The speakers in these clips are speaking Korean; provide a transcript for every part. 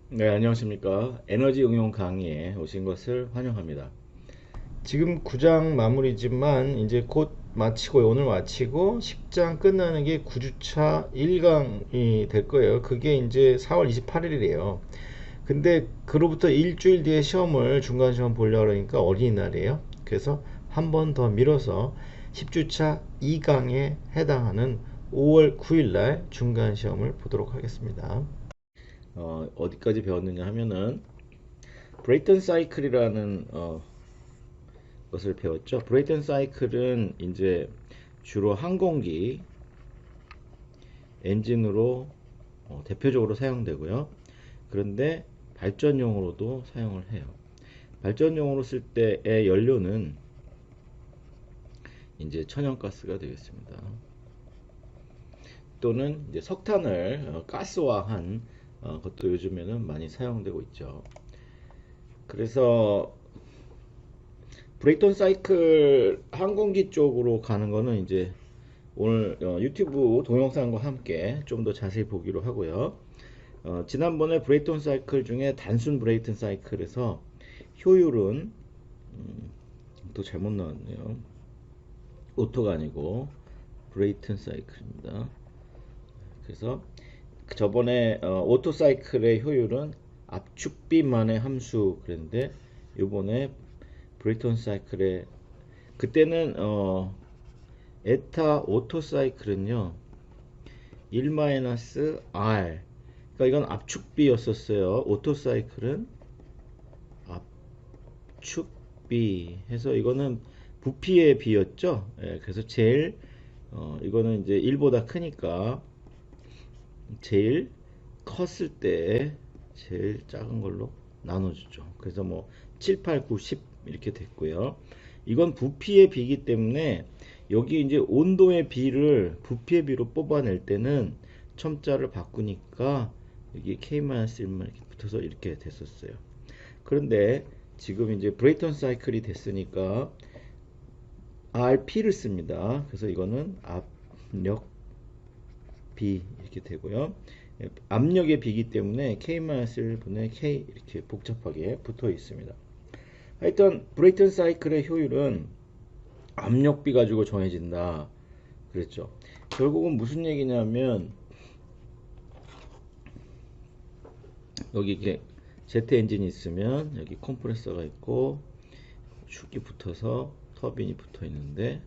네, 안녕하십니까. 에너지 응용 강의에 오신 것을 환영합니다. 지금 9장 마무리지만 이제 곧 마치고 오늘 마치고 10장 끝나는 게 9주차 1강이 될 거예요. 그게 이제 4월 28일이래요. 근데 그로부터 일주일 뒤에 시험을 중간 시험 보려고 그러니까 어린이날이에요. 그래서 한 번 더 미뤄서 10주차 2강에 해당하는 5월 9일 날 중간 시험을 보도록 하겠습니다. 어디까지 배웠느냐 하면은 브레이턴 사이클이라는 것을 배웠죠. 브레이턴 사이클은 이제 주로 항공기 엔진으로 대표적으로 사용되고요. 그런데 발전용으로도 사용을 해요. 발전용으로 쓸 때의 연료는 이제 천연가스가 되겠습니다. 또는 이제 석탄을 가스화한 것도 요즘에는 많이 사용되고 있죠. 그래서 브레이턴 사이클 항공기 쪽으로 가는 거는 이제 오늘 유튜브 동영상과 함께 좀 더 자세히 보기로 하고요. 지난번에 브레이턴 사이클 중에 단순 브레이턴 사이클에서 효율은 또 잘못 나왔네요. 오토가 아니고 브레이턴 사이클입니다. 그래서 저번에 오토 사이클의 효율은 압축비만의 함수 그랬는데 이번에 브레이턴 사이클의 그때는 에타 오토 사이클은요 1-R 그러니까 이건 압축비였었어요. 오토 사이클은 압축비 해서 이거는 부피의 비였죠. 예, 그래서 제일 이거는 이제 1보다 크니까 제일 컸을 때 제일 작은 걸로 나눠주죠. 그래서 뭐 7, 8, 9, 10 이렇게 됐고요. 이건 부피의 비이기 때문에 여기 이제 온도의 비를 부피의 비로 뽑아낼 때는 첨자를 바꾸니까 여기 K-1만 이렇게 붙어서 이렇게 됐었어요. 그런데 지금 이제 브레이턴 사이클이 됐으니까 RP를 씁니다. 그래서 이거는 압력 B 이렇게 되고요. 압력의 B이기 때문에 K-1분의 K 이렇게 복잡하게 붙어 있습니다. 하여튼 브레이턴 사이클의 효율은 압력비 가지고 정해진다 그랬죠. 결국은 무슨 얘기냐면 여기 이게 제트 엔진이 있으면 여기 컴프레서가 있고 축이 붙어서 터빈이 붙어 있는데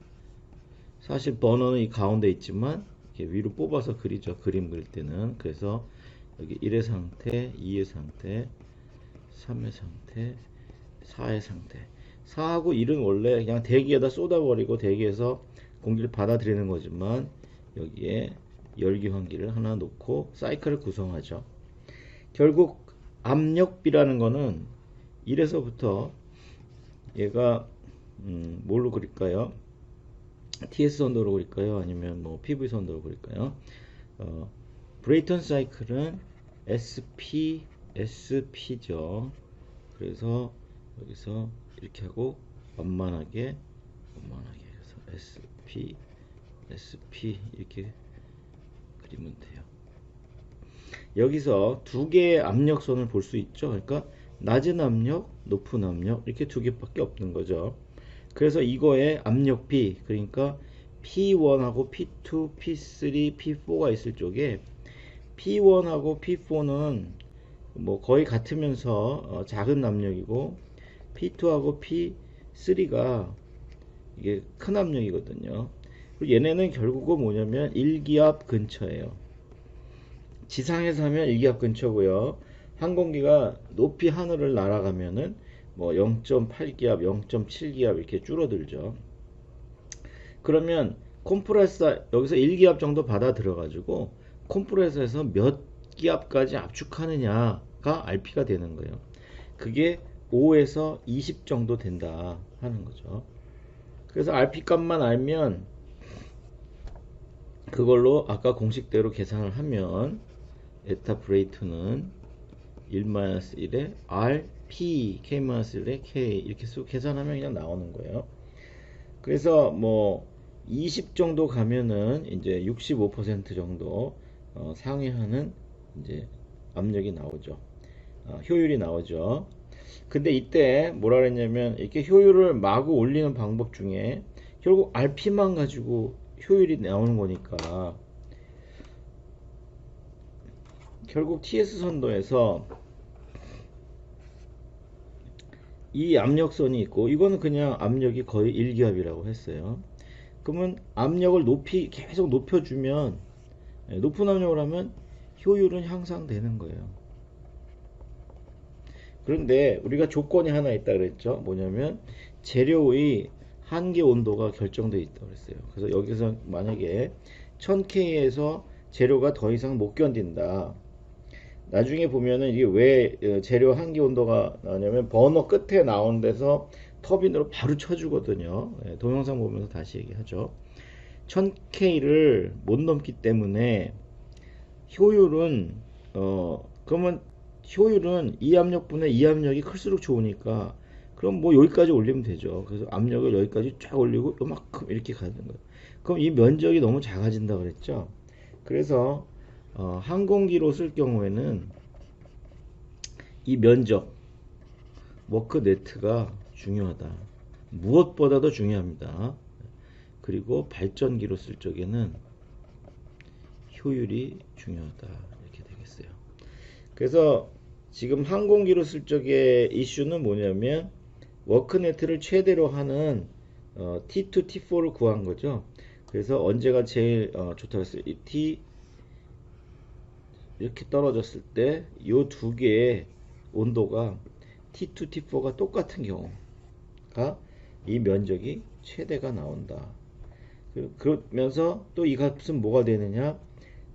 사실 버너는 이 가운데 있지만 이렇게 위로 뽑아서 그리죠. 그림 그릴 때는. 그래서 여기 1의 상태, 2의 상태, 3의 상태, 4의 상태. 4하고 1은 원래 그냥 대기에다 쏟아버리고 대기에서 공기를 받아들이는 거지만 여기에 열기 환기를 하나 놓고 사이클을 구성하죠. 결국 압력비라는 거는 1에서부터 얘가 뭘로 그릴까요? TS 선도로 그릴까요? 아니면 뭐 PV 선도로 그릴까요? 어, 브레이턴 사이클은 SP죠. 그래서 여기서 이렇게 하고 완만하게 해서 SP 이렇게 그리면 돼요. 여기서 두 개의 압력선을 볼 수 있죠. 그러니까 낮은 압력, 높은 압력 이렇게 두 개밖에 없는 거죠. 그래서 이거의 압력 B 그러니까 P1하고 P2, P3, P4가 있을 쪽에 P1하고 P4는 뭐 거의 같으면서 작은 압력이고 P2하고 P3가 이게 큰 압력이거든요. 그리고 얘네는 결국은 뭐냐면 일기압 근처예요. 지상에서 하면 일기압 근처고요. 항공기가 높이 하늘을 날아가면은 뭐 0.8기압, 0.7기압 이렇게 줄어들죠. 그러면 컴프레서 여기서 1기압 정도 받아 들어가지고 컴프레서에서 몇 기압까지 압축하느냐가 RP가 되는 거예요. 그게 5에서 20 정도 된다 하는 거죠. 그래서 RP 값만 알면 그걸로 아까 공식대로 계산을 하면 에타 브레이트는 1-1에 RP, K-1에 K 이렇게 쭉 계산하면 그냥 나오는 거예요. 그래서 뭐 20 정도 가면은 이제 65% 정도 상회하는 이제 압력이 나오죠. 효율이 나오죠. 근데 이때 뭐라 그랬냐면 이렇게 효율을 마구 올리는 방법 중에 결국 RP만 가지고 효율이 나오는 거니까 결국 TS 선도에서 이 압력선이 있고 이거는 그냥 압력이 거의 일기압이라고 했어요. 그러면 압력을 계속 높여주면 높은 압력을 하면 효율은 향상되는 거예요. 그런데 우리가 조건이 하나 있다 그랬죠. 뭐냐면 재료의 한계 온도가 결정되어 있다고 그랬어요. 그래서 여기서 만약에 1000K에서 재료가 더 이상 못 견딘다. 나중에 보면은 이게 왜 재료 한계 온도가 나오냐면 버너 끝에 나온 데서 터빈으로 바로 쳐주거든요. 동영상 보면서 다시 얘기하죠. 1000K를 못 넘기 때문에 효율은 그러면 효율은 이 압력분의 이 압력이 클수록 좋으니까 그럼 뭐 여기까지 올리면 되죠. 그래서 압력을 여기까지 쫙 올리고 요만큼 이렇게 가는 거예요. 그럼 이 면적이 너무 작아진다 그랬죠. 그래서 항공기로 쓸 경우에는 이 면적 워크 네트가 중요하다. 무엇보다도 중요합니다. 그리고 발전기로 쓸 적에는 효율이 중요하다. 이렇게 되겠어요. 그래서 지금 항공기로 쓸 적의 이슈는 뭐냐면 워크네트를 최대로 하는 T2, T4를 구한 거죠. 그래서 언제가 제일 좋다고 했어요. 이 T 이렇게 떨어졌을 때 이 두 개의 온도가 T2, T4가 똑같은 경우가 이 면적이 최대가 나온다. 그러면서 또 이 값은 뭐가 되느냐?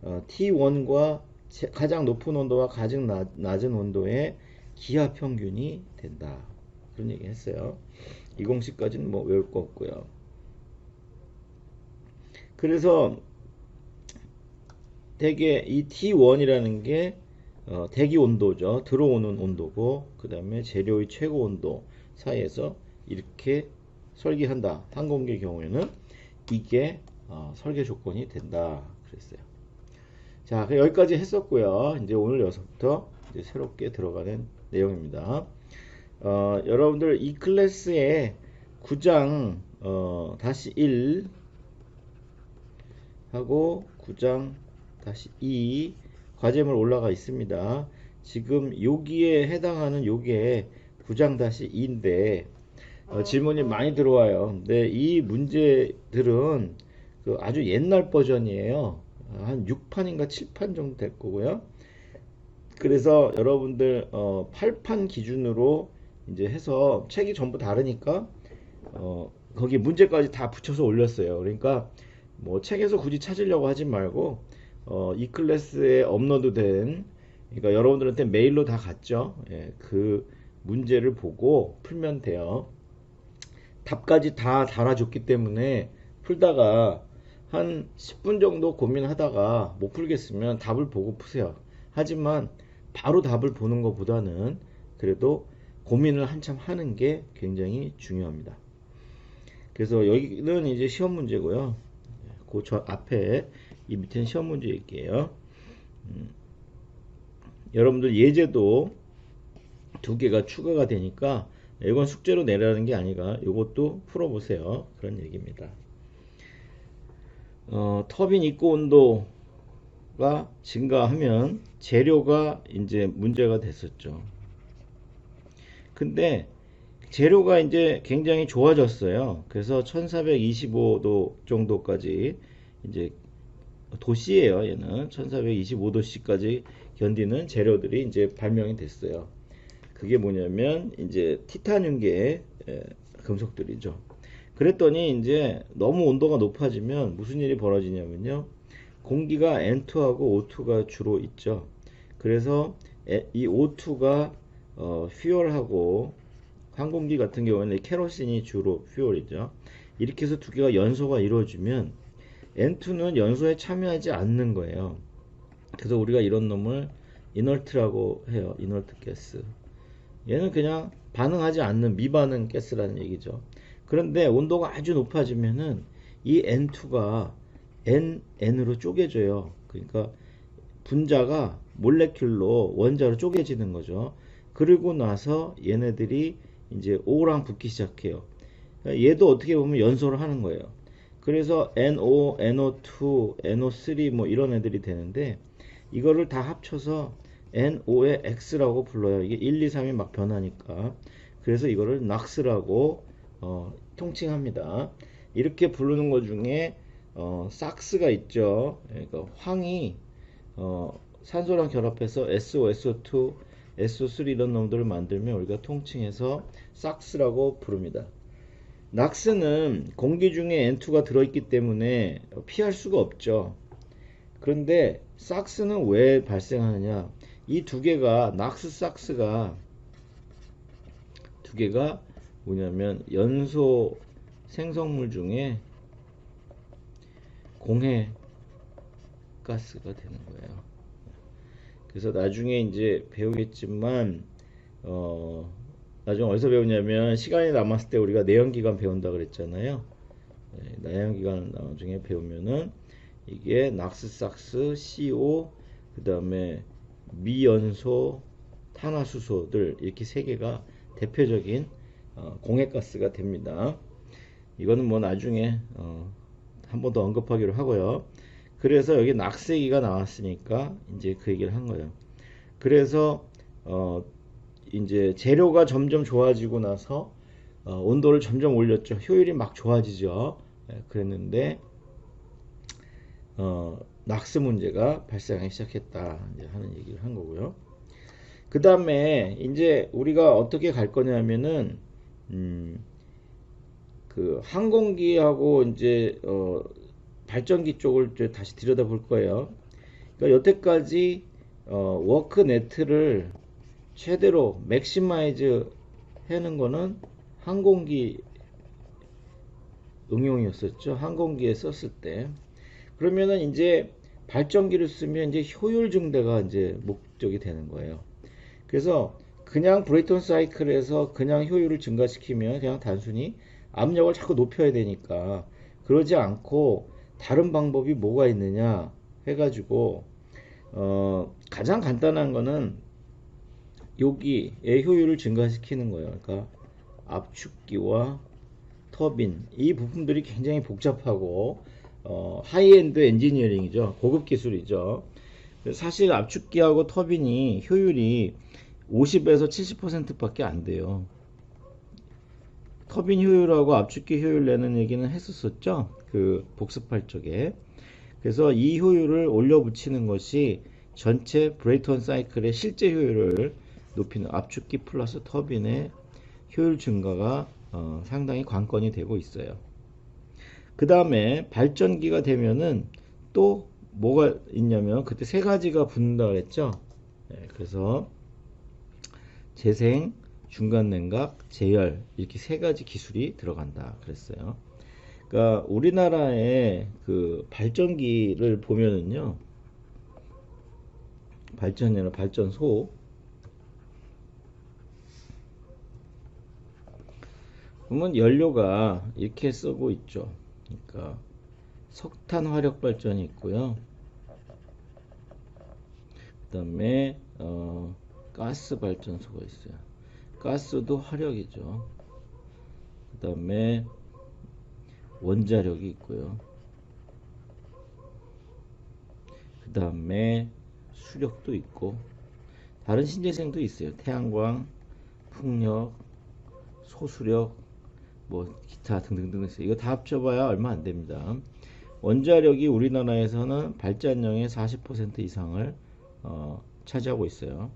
T1과 가장 높은 온도와 가장 낮은 온도의 기하 평균이 된다. 그런 얘기 했어요. 이 공식까지는 뭐 외울 거 없고요. 그래서 대개 이 T1이라는 게 대기 온도죠. 들어오는 온도고 그 다음에 재료의 최고 온도 사이에서 이렇게 설계한다. 항공기의 경우에는 이게 설계 조건이 된다. 그랬어요. 자, 여기까지 했었고요. 이제 오늘 여기서부터 이제 새롭게 들어가는 내용입니다. 여러분들 이 클래스에 9장 다시 1 하고 9장 다시 2 과제물 올라가 있습니다. 지금 여기에 해당하는 요게 9장 다시 2인데 질문이 많이 들어와요. 근데 이 문제들은 그 아주 옛날 버전이에요. 한 6판인가 7판 정도 될 거고요. 그래서 여러분들 8판 기준으로 이제 해서 책이 전부 다르니까 거기 문제까지 다 붙여서 올렸어요. 그러니까 뭐 책에서 굳이 찾으려고 하지 말고 이 클래스에 업로드된 그러니까 여러분들한테 메일로 다 갔죠. 예, 그 문제를 보고 풀면 돼요. 답까지 다 달아줬기 때문에 풀다가 한 10분 정도 고민하다가 못 풀겠으면 답을 보고 푸세요. 하지만 바로 답을 보는 것보다는 그래도 고민을 한참 하는 게 굉장히 중요합니다. 그래서 여기는 이제 시험 문제고요. 그 저 앞에 이 밑에는 시험 문제 읽게요. 여러분들 예제도 두 개가 추가가 되니까 이건 숙제로 내라는 게 아니라 이것도 풀어보세요. 그런 얘기입니다. 터빈 입고 온도가 증가하면 재료가 이제 문제가 됐었죠. 근데 재료가 이제 굉장히 좋아졌어요. 그래서 1425도 정도까지 이제 도시예요. 얘는 1425도씨까지 견디는 재료들이 이제 발명이 됐어요. 그게 뭐냐면 이제 티타늄계 금속들이죠. 그랬더니 이제 너무 온도가 높아지면 무슨 일이 벌어지냐면요. 공기가 N2하고 O2가 주로 있죠. 그래서 이 O2가 퓨얼하고 항공기 같은 경우에는 케로신이 주로 퓨얼이죠. 이렇게 해서 두 개가 연소가 이루어지면 N2는 연소에 참여하지 않는 거예요. 그래서 우리가 이런 놈을 이널트라고 해요. 이널트 가스. 얘는 그냥 반응하지 않는 미반응 가스라는 얘기죠. 그런데 온도가 아주 높아지면은 이 N2가 N으로 쪼개져요. 그러니까 분자가 몰레큘로 원자로 쪼개지는 거죠. 그리고 나서 얘네들이 이제 O랑 붙기 시작해요. 얘도 어떻게 보면 연소를 하는 거예요. 그래서 NO, NO2, NO3 뭐 이런 애들이 되는데 이거를 다 합쳐서 NO의 X라고 불러요. 이게 1, 2, 3이 막 변하니까. 그래서 이거를 NOx라고 통칭합니다. 이렇게 부르는 것 중에 삭스가 있죠. 그러니까 황이 산소랑 결합해서 SO, SO2, SO3 이런 놈들을 만들면 우리가 통칭해서 삭스라고 부릅니다. 낙스는 공기 중에 N2가 들어있기 때문에 피할 수가 없죠. 그런데 삭스는 왜 발생하느냐? 이 두 개가 낙스, 삭스가 두 개가 뭐냐면 연소 생성물 중에 공해 가스가 되는 거예요. 그래서 나중에 이제 배우겠지만 나중에 어디서 배우냐면 시간이 남았을 때 우리가 내연기관 배운다 그랬잖아요. 내연기관 나중에 배우면은 이게 낙스삭스, CO, 그 다음에 미연소, 탄화수소들 이렇게 세 개가 대표적인 공해가스가 됩니다. 이거는 뭐 나중에 한 번 더 언급하기로 하고요. 그래서 여기 낙세기가 나왔으니까 이제 그 얘기를 한 거예요. 그래서 이제 재료가 점점 좋아지고 나서 온도를 점점 올렸죠. 효율이 막 좋아지죠. 그랬는데 낙스 문제가 발생하기 시작했다 이제 하는 얘기를 한 거고요. 그 다음에 이제 우리가 어떻게 갈 거냐면은 그 항공기하고 이제 발전기 쪽을 이제 다시 들여다볼 거예요. 그러니까 여태까지 워크 네트를 최대로 맥시마이즈 해는 거는 항공기 응용이었었죠. 항공기에 썼을 때. 그러면은 이제 발전기를 쓰면 이제 효율 증대가 이제 목적이 되는 거예요. 그래서 그냥 브레이턴 사이클에서 그냥 효율을 증가시키면 그냥 단순히 압력을 자꾸 높여야 되니까 그러지 않고 다른 방법이 뭐가 있느냐 해가지고 가장 간단한 거는 여기의 효율을 증가시키는 거예요. 그러니까 압축기와 터빈 이 부품들이 굉장히 복잡하고 하이엔드 엔지니어링이죠. 고급 기술이죠. 사실 압축기하고 터빈이 효율이 50에서 70%밖에 안 돼요. 터빈 효율하고 압축기 효율 내는 얘기는 했었었죠. 그 복습할 적에. 그래서 이 효율을 올려 붙이는 것이 전체 브레이턴 사이클의 실제 효율을 높이는 압축기 플러스 터빈의 효율 증가가 상당히 관건이 되고 있어요. 그 다음에 발전기가 되면은 또 뭐가 있냐면 그때 세 가지가 붙는다 그랬죠. 그래서 재생, 중간 냉각, 제열 이렇게 세 가지 기술이 들어간다 그랬어요. 그러니까 우리나라의 그 발전기를 보면은요. 발전이 아니라 발전소 그러면 연료가 이렇게 쓰고 있죠. 그러니까 석탄 화력 발전이 있고요. 그 다음에 가스 발전소가 있어요. 가스도 화력이죠. 그 다음에 원자력이 있고요. 그 다음에 수력도 있고 다른 신재생도 있어요. 태양광, 풍력, 소수력 뭐 기타 등등등 있어요. 이거 다 합쳐봐야 얼마 안 됩니다. 원자력이 우리나라에서는 발전량의 40% 이상을 차지하고 있어요.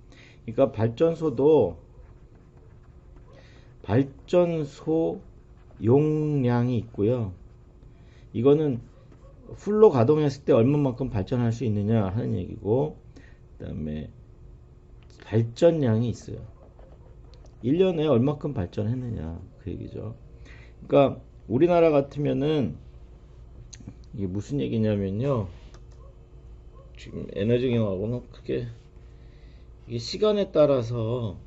그러니까 발전소도 발전소 용량이 있고요. 이거는 풀로 가동했을 때 얼마만큼 발전할 수 있느냐 하는 얘기고, 그 다음에 발전량이 있어요. 1년에 얼마큼 발전했느냐 그 얘기죠. 그러니까 우리나라 같으면은 이게 무슨 얘기냐면요. 지금 에너지 경하고는 크게 이게 시간에 따라서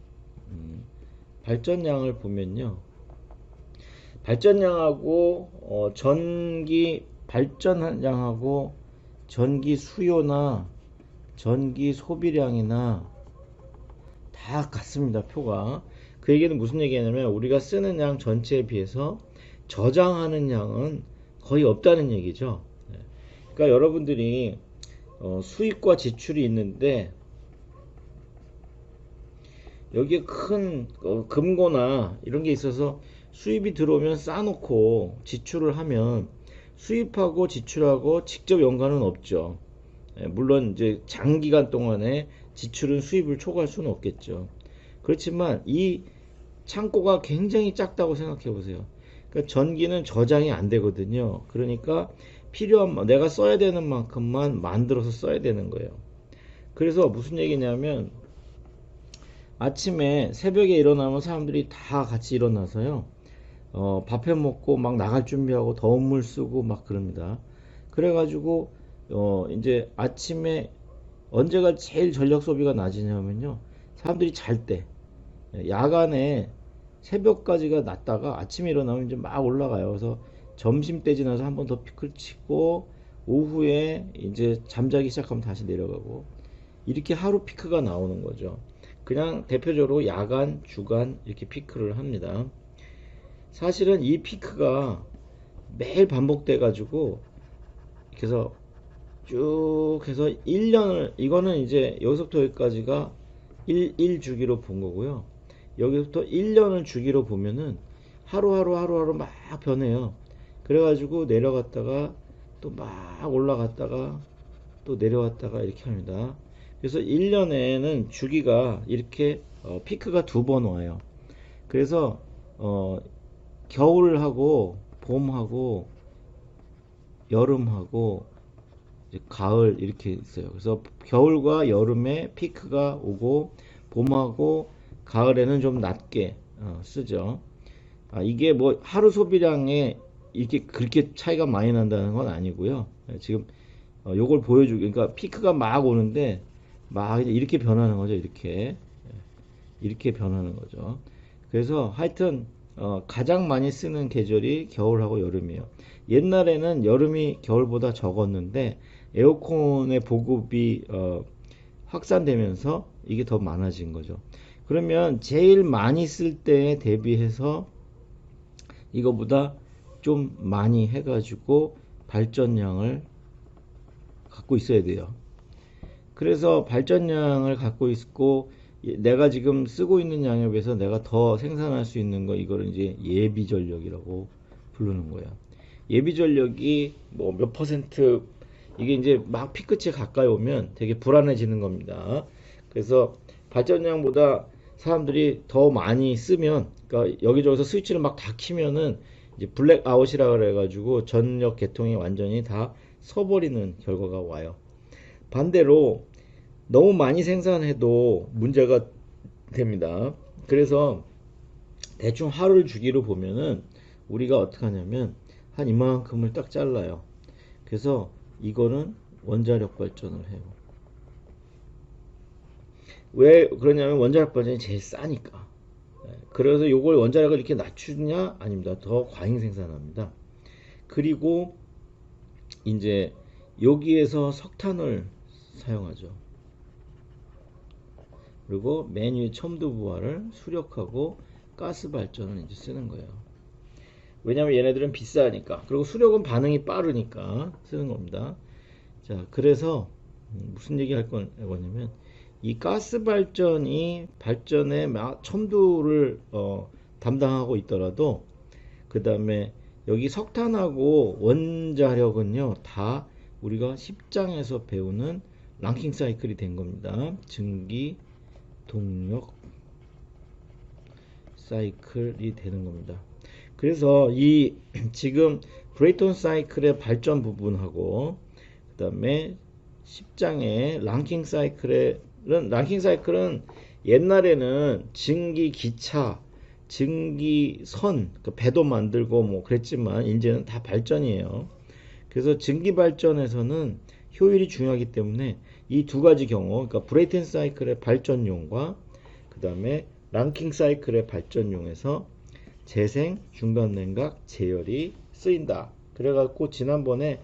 발전량을 보면요. 발전량하고 전기 발전량하고 전기 수요나 전기 소비량이나 다 같습니다. 표가. 그 얘기는 무슨 얘기냐면 우리가 쓰는 양 전체에 비해서 저장하는 양은 거의 없다는 얘기죠. 네. 그러니까 여러분들이 수입과 지출이 있는데 여기에 큰 금고나 이런 게 있어서 수입이 들어오면 쌓아놓고 지출을 하면 수입하고 지출하고 직접 연관은 없죠. 예, 물론 이제 장기간 동안에 지출은 수입을 초과할 수는 없겠죠. 그렇지만 이 창고가 굉장히 작다고 생각해 보세요. 그러니까 전기는 저장이 안 되거든요. 그러니까 필요한 내가 써야 되는 만큼만 만들어서 써야 되는 거예요. 그래서 무슨 얘기냐면 아침에 새벽에 일어나면 사람들이 다 같이 일어나서요. 밥해 먹고 막 나갈 준비하고 더운 물 쓰고 막 그럽니다. 그래가지고 이제 아침에 언제가 제일 전력 소비가 낮으냐면요. 사람들이 잘 때, 야간에 새벽까지가 낮다가 아침에 일어나면 이제 막 올라가요. 그래서 점심 때 지나서 한 번 더 피크를 치고 오후에 이제 잠자기 시작하면 다시 내려가고 이렇게 하루 피크가 나오는 거죠. 그냥 대표적으로 야간, 주간 이렇게 피크를 합니다. 사실은 이 피크가 매일 반복돼 가지고 그래서 쭉 해서 1년을 이거는 이제 여기서부터 여기까지가 1 주기로 본 거고요. 여기서부터 1년을 주기로 보면은 하루하루 막 변해요. 그래가지고 내려갔다가 또 막 올라갔다가 또 내려왔다가 이렇게 합니다. 그래서 1년에는 주기가 이렇게 피크가 2번 와요. 그래서 겨울하고 봄하고 여름하고 이제 가을 이렇게 있어요. 그래서 겨울과 여름에 피크가 오고 봄하고 가을에는 좀 낮게 쓰죠. 이게 뭐 하루 소비량에 이렇게 그렇게 차이가 많이 난다는 건 아니고요. 지금 요걸 보여주고 그러니까 피크가 막 오는데 막 이렇게 변하는 거죠. 이렇게 변하는 거죠. 그래서 하여튼 가장 많이 쓰는 계절이 겨울하고 여름이에요. 옛날에는 여름이 겨울보다 적었는데 에어컨의 보급이 확산되면서 이게 더 많아진 거죠. 그러면 제일 많이 쓸 때에 대비해서 이거보다 좀 많이 해가지고 발전량을 갖고 있어야 돼요. 그래서 발전량을 갖고 있고 내가 지금 쓰고 있는 양에 비해서 내가 더 생산할 수 있는 거 이거를 이제 예비 전력이라고 부르는 거예요. 예비 전력이 뭐 몇 퍼센트 이게 이제 막 피크치에 가까이 오면 되게 불안해지는 겁니다. 그래서 발전량보다 사람들이 더 많이 쓰면 그러니까 여기저기서 스위치를 막 다 키면은 이제 블랙아웃이라 그래가지고 전력 계통이 완전히 다 서버리는 결과가 와요. 반대로 너무 많이 생산해도 문제가 됩니다. 그래서 대충 하루를 주기로 보면은 우리가 어떻게 하냐면 한 이만큼을 딱 잘라요. 그래서 이거는 원자력 발전을 해요. 왜 그러냐면 원자력 발전이 제일 싸니까. 그래서 요걸 원자력을 이렇게 낮추냐? 아닙니다. 더 과잉 생산합니다. 그리고 이제 여기에서 석탄을 사용하죠. 그리고 맨 위에 첨두부화를 수력하고 가스 발전을 이제 쓰는 거예요. 왜냐면 얘네들은 비싸니까. 그리고 수력은 반응이 빠르니까 쓰는 겁니다. 자, 그래서 무슨 얘기 할 거냐면 이 가스 발전이 발전에 첨두를 담당하고 있더라도 그 다음에 여기 석탄하고 원자력은요 다 우리가 10장에서 배우는 랑킹 사이클이 된 겁니다. 증기 동력 사이클이 되는 겁니다. 그래서 이 지금 브레이톤 사이클의 발전 부분하고 그 다음에 10장의 랑킹 사이클은 옛날에는 증기 기차, 증기선, 배도 만들고 뭐 그랬지만 이제는 다 발전이에요. 그래서 증기 발전에서는 효율이 중요하기 때문에 이 두 가지 경우, 그러니까 브레이튼 사이클의 발전용과 그 다음에 랑킹 사이클의 발전용에서 재생, 중간 냉각, 제열이 쓰인다. 그래갖고 지난번에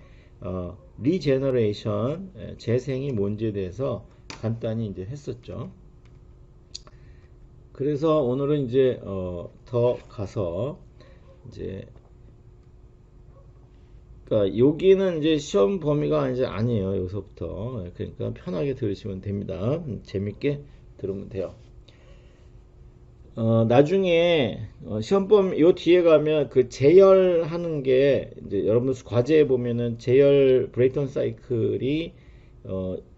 리제너레이션, 재생이 뭔지에 대해서 간단히 이제 했었죠. 그래서 오늘은 이제 더 가서 이제 그러니까 여기는 이제 시험 범위가 이제 아니에요. 여기서부터. 그러니까 편하게 들으시면 됩니다. 재밌게 들으면 돼요. 나중에 시험 범위 요 뒤에 가면 그 제열하는 게 이제 여러분들 과제에 보면은 제열 브레이턴 사이클이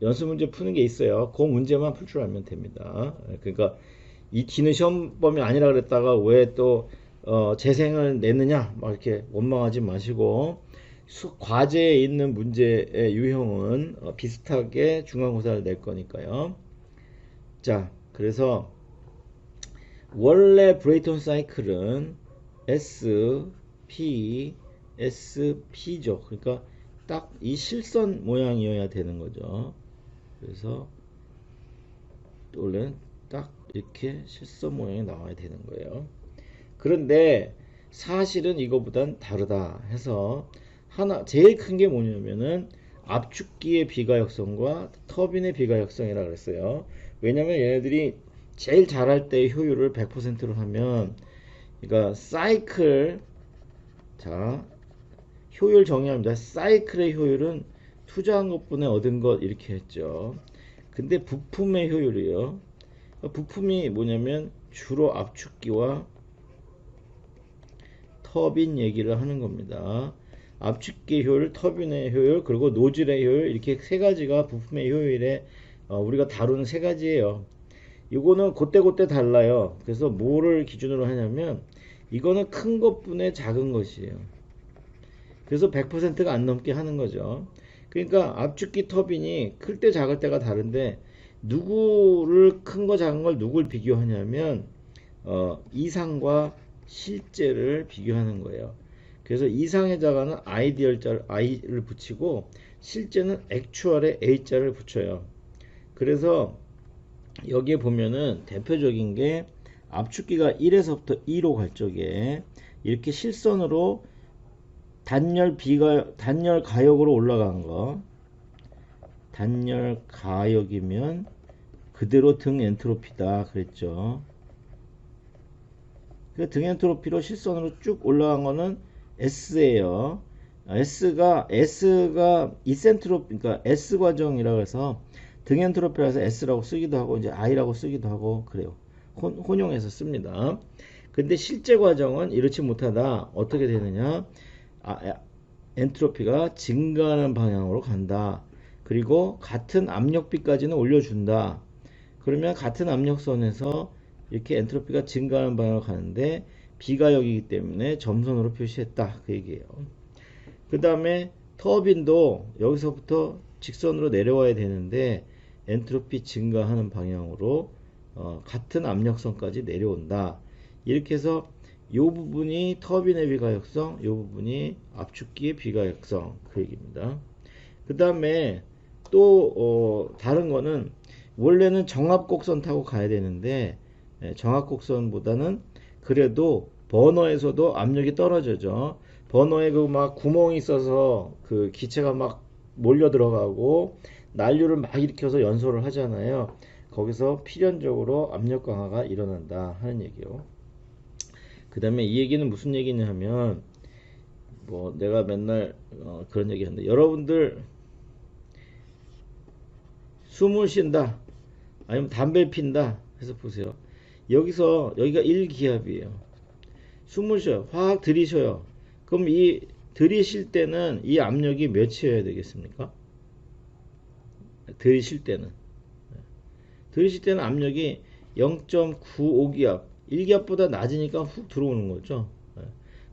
연습 문제 푸는 게 있어요. 그 문제만 풀 줄 알면 됩니다. 그러니까 이 뒤는 시험 범위 아니라 그랬다가 왜 또 재생을 냈느냐 막 이렇게 원망하지 마시고 과제에 있는 문제의 유형은 비슷하게 중간고사를 낼 거니까요. 자, 그래서 원래 브레이턴 사이클은 SP, SP죠. 그러니까 딱 이 실선 모양이어야 되는 거죠. 그래서 원래는 딱 이렇게 실선 모양이 나와야 되는 거예요. 그런데 사실은 이거보단 다르다 해서 하나 제일 큰 게 뭐냐면은 압축기의 비가역성과 터빈의 비가역성이라 그랬어요. 왜냐면 얘네들이 제일 잘할 때 효율을 100%로 하면 그러니까 사이클 자 효율 정의합니다. 사이클의 효율은 투자한 것분에 얻은 것 이렇게 했죠. 근데 부품의 효율이요. 부품이 뭐냐면 주로 압축기와 터빈 얘기를 하는 겁니다. 압축기 효율, 터빈의 효율, 그리고 노즐의 효율 이렇게 세 가지가 부품의 효율에 우리가 다루는 세 가지예요. 이거는 그때그때 달라요. 그래서 뭐를 기준으로 하냐면 이거는 큰 것분의 작은 것이에요. 그래서 100%가 안 넘게 하는 거죠. 그러니까 압축기 터빈이 클 때 작을 때가 다른데 누구를 큰 거 작은 걸 누굴 비교하냐면 이상과 실제를 비교하는 거예요. 그래서 이상의 자가는 아이디얼 자를 i를 붙이고 실제는 액추얼에 a 자를 붙여요. 그래서 여기에 보면은 대표적인 게 압축기가 1에서부터 2로 갈 적에 이렇게 실선으로 단열 가역으로 올라간 거 단열 가역이면 그대로 등 엔트로피다 그랬죠. 그 등 엔트로피로 실선으로 쭉 올라간 거는 S예요. S가 이센트로피 그러니까 S 과정이라고 해서 등 엔트로피라서 S라고 쓰기도 하고 이제 I라고 쓰기도 하고 그래요. 혼용해서 씁니다. 근데 실제 과정은 이렇지 못하다. 어떻게 되느냐? 엔트로피가 증가하는 방향으로 간다. 그리고 같은 압력비까지는 올려준다. 그러면 같은 압력선에서 이렇게 엔트로피가 증가하는 방향으로 가는데 비가역이기 때문에 점선으로 표시했다. 그 얘기예요. 그 다음에 터빈도 여기서부터 직선으로 내려와야 되는데 엔트로피 증가하는 방향으로 같은 압력선까지 내려온다. 이렇게 해서 이 부분이 터빈의 비가역성, 이 부분이 압축기의 비가역성 그 얘기입니다. 그 다음에 또 다른 거는 원래는 정압곡선 타고 가야 되는데 정압곡선보다는 그래도 버너에서도 압력이 떨어져죠. 버너에 그 막 구멍이 있어서 그 기체가 막 몰려 들어가고 난류를 막 일으켜서 연소를 하잖아요. 거기서 필연적으로 압력 강화가 일어난다 하는 얘기요. 그 다음에 이 얘기는 무슨 얘기냐 하면 뭐 내가 맨날 그런 얘기 하는데 여러분들 숨을 쉰다 아니면 담배 핀다 해서 보세요. 여기가 1기압이에요. 숨을 쉬어요. 확 들이쉬어요. 그럼 이 들이쉴 때는 이 압력이 몇이어야 되겠습니까? 들이쉴 때는 압력이 0.95기압 1기압보다 낮으니까 훅 들어오는 거죠.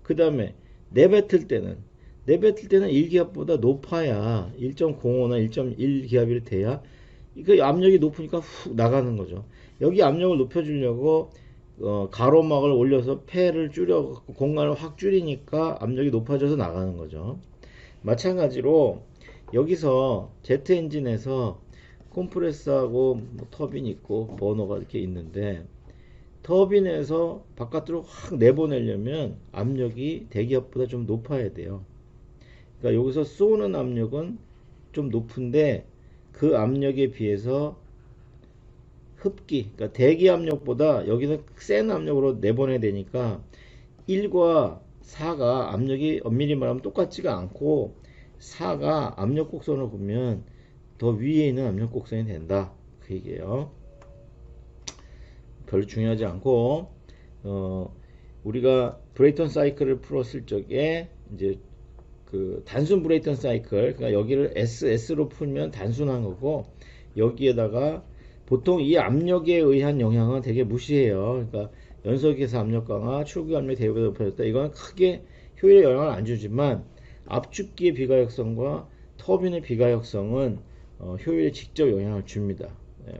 그 다음에 내뱉을 때는 1기압보다 높아야 1.05나 1.1기압이 돼야 그 압력이 높으니까 훅 나가는 거죠. 여기 압력을 높여주려고 가로막을 올려서 폐를 줄여 공간을 확 줄이니까 압력이 높아져서 나가는 거죠. 마찬가지로 여기서 제트 엔진에서 컴프레서하고 뭐 터빈이 있고 버너가 이렇게 있는데 터빈에서 바깥으로 확 내보내려면 압력이 대기압보다 좀 높아야 돼요. 그러니까 여기서 쏘는 압력은 좀 높은데 그 압력에 비해서 흡기, 그러니까 대기 압력보다 여기는 센 압력으로 내보내야 되니까 1과 4가 압력이 엄밀히 말하면 똑같지가 않고 4가 압력 곡선을 보면 더 위에 있는 압력 곡선이 된다. 그 얘기예요. 별로 중요하지 않고 우리가 브레이턴 사이클을 풀었을 적에 이제 그 단순 브레이턴 사이클, 그러니까 여기를 SS로 풀면 단순한 거고 여기에다가 보통 이 압력에 의한 영향은 되게 무시해요. 그러니까 연속에서 압력 강화, 출구 압력 대역에서 높아졌다. 이건 크게 효율에 영향을 안 주지만 압축기의 비가역성과 터빈의 비가역성은 효율에 직접 영향을 줍니다.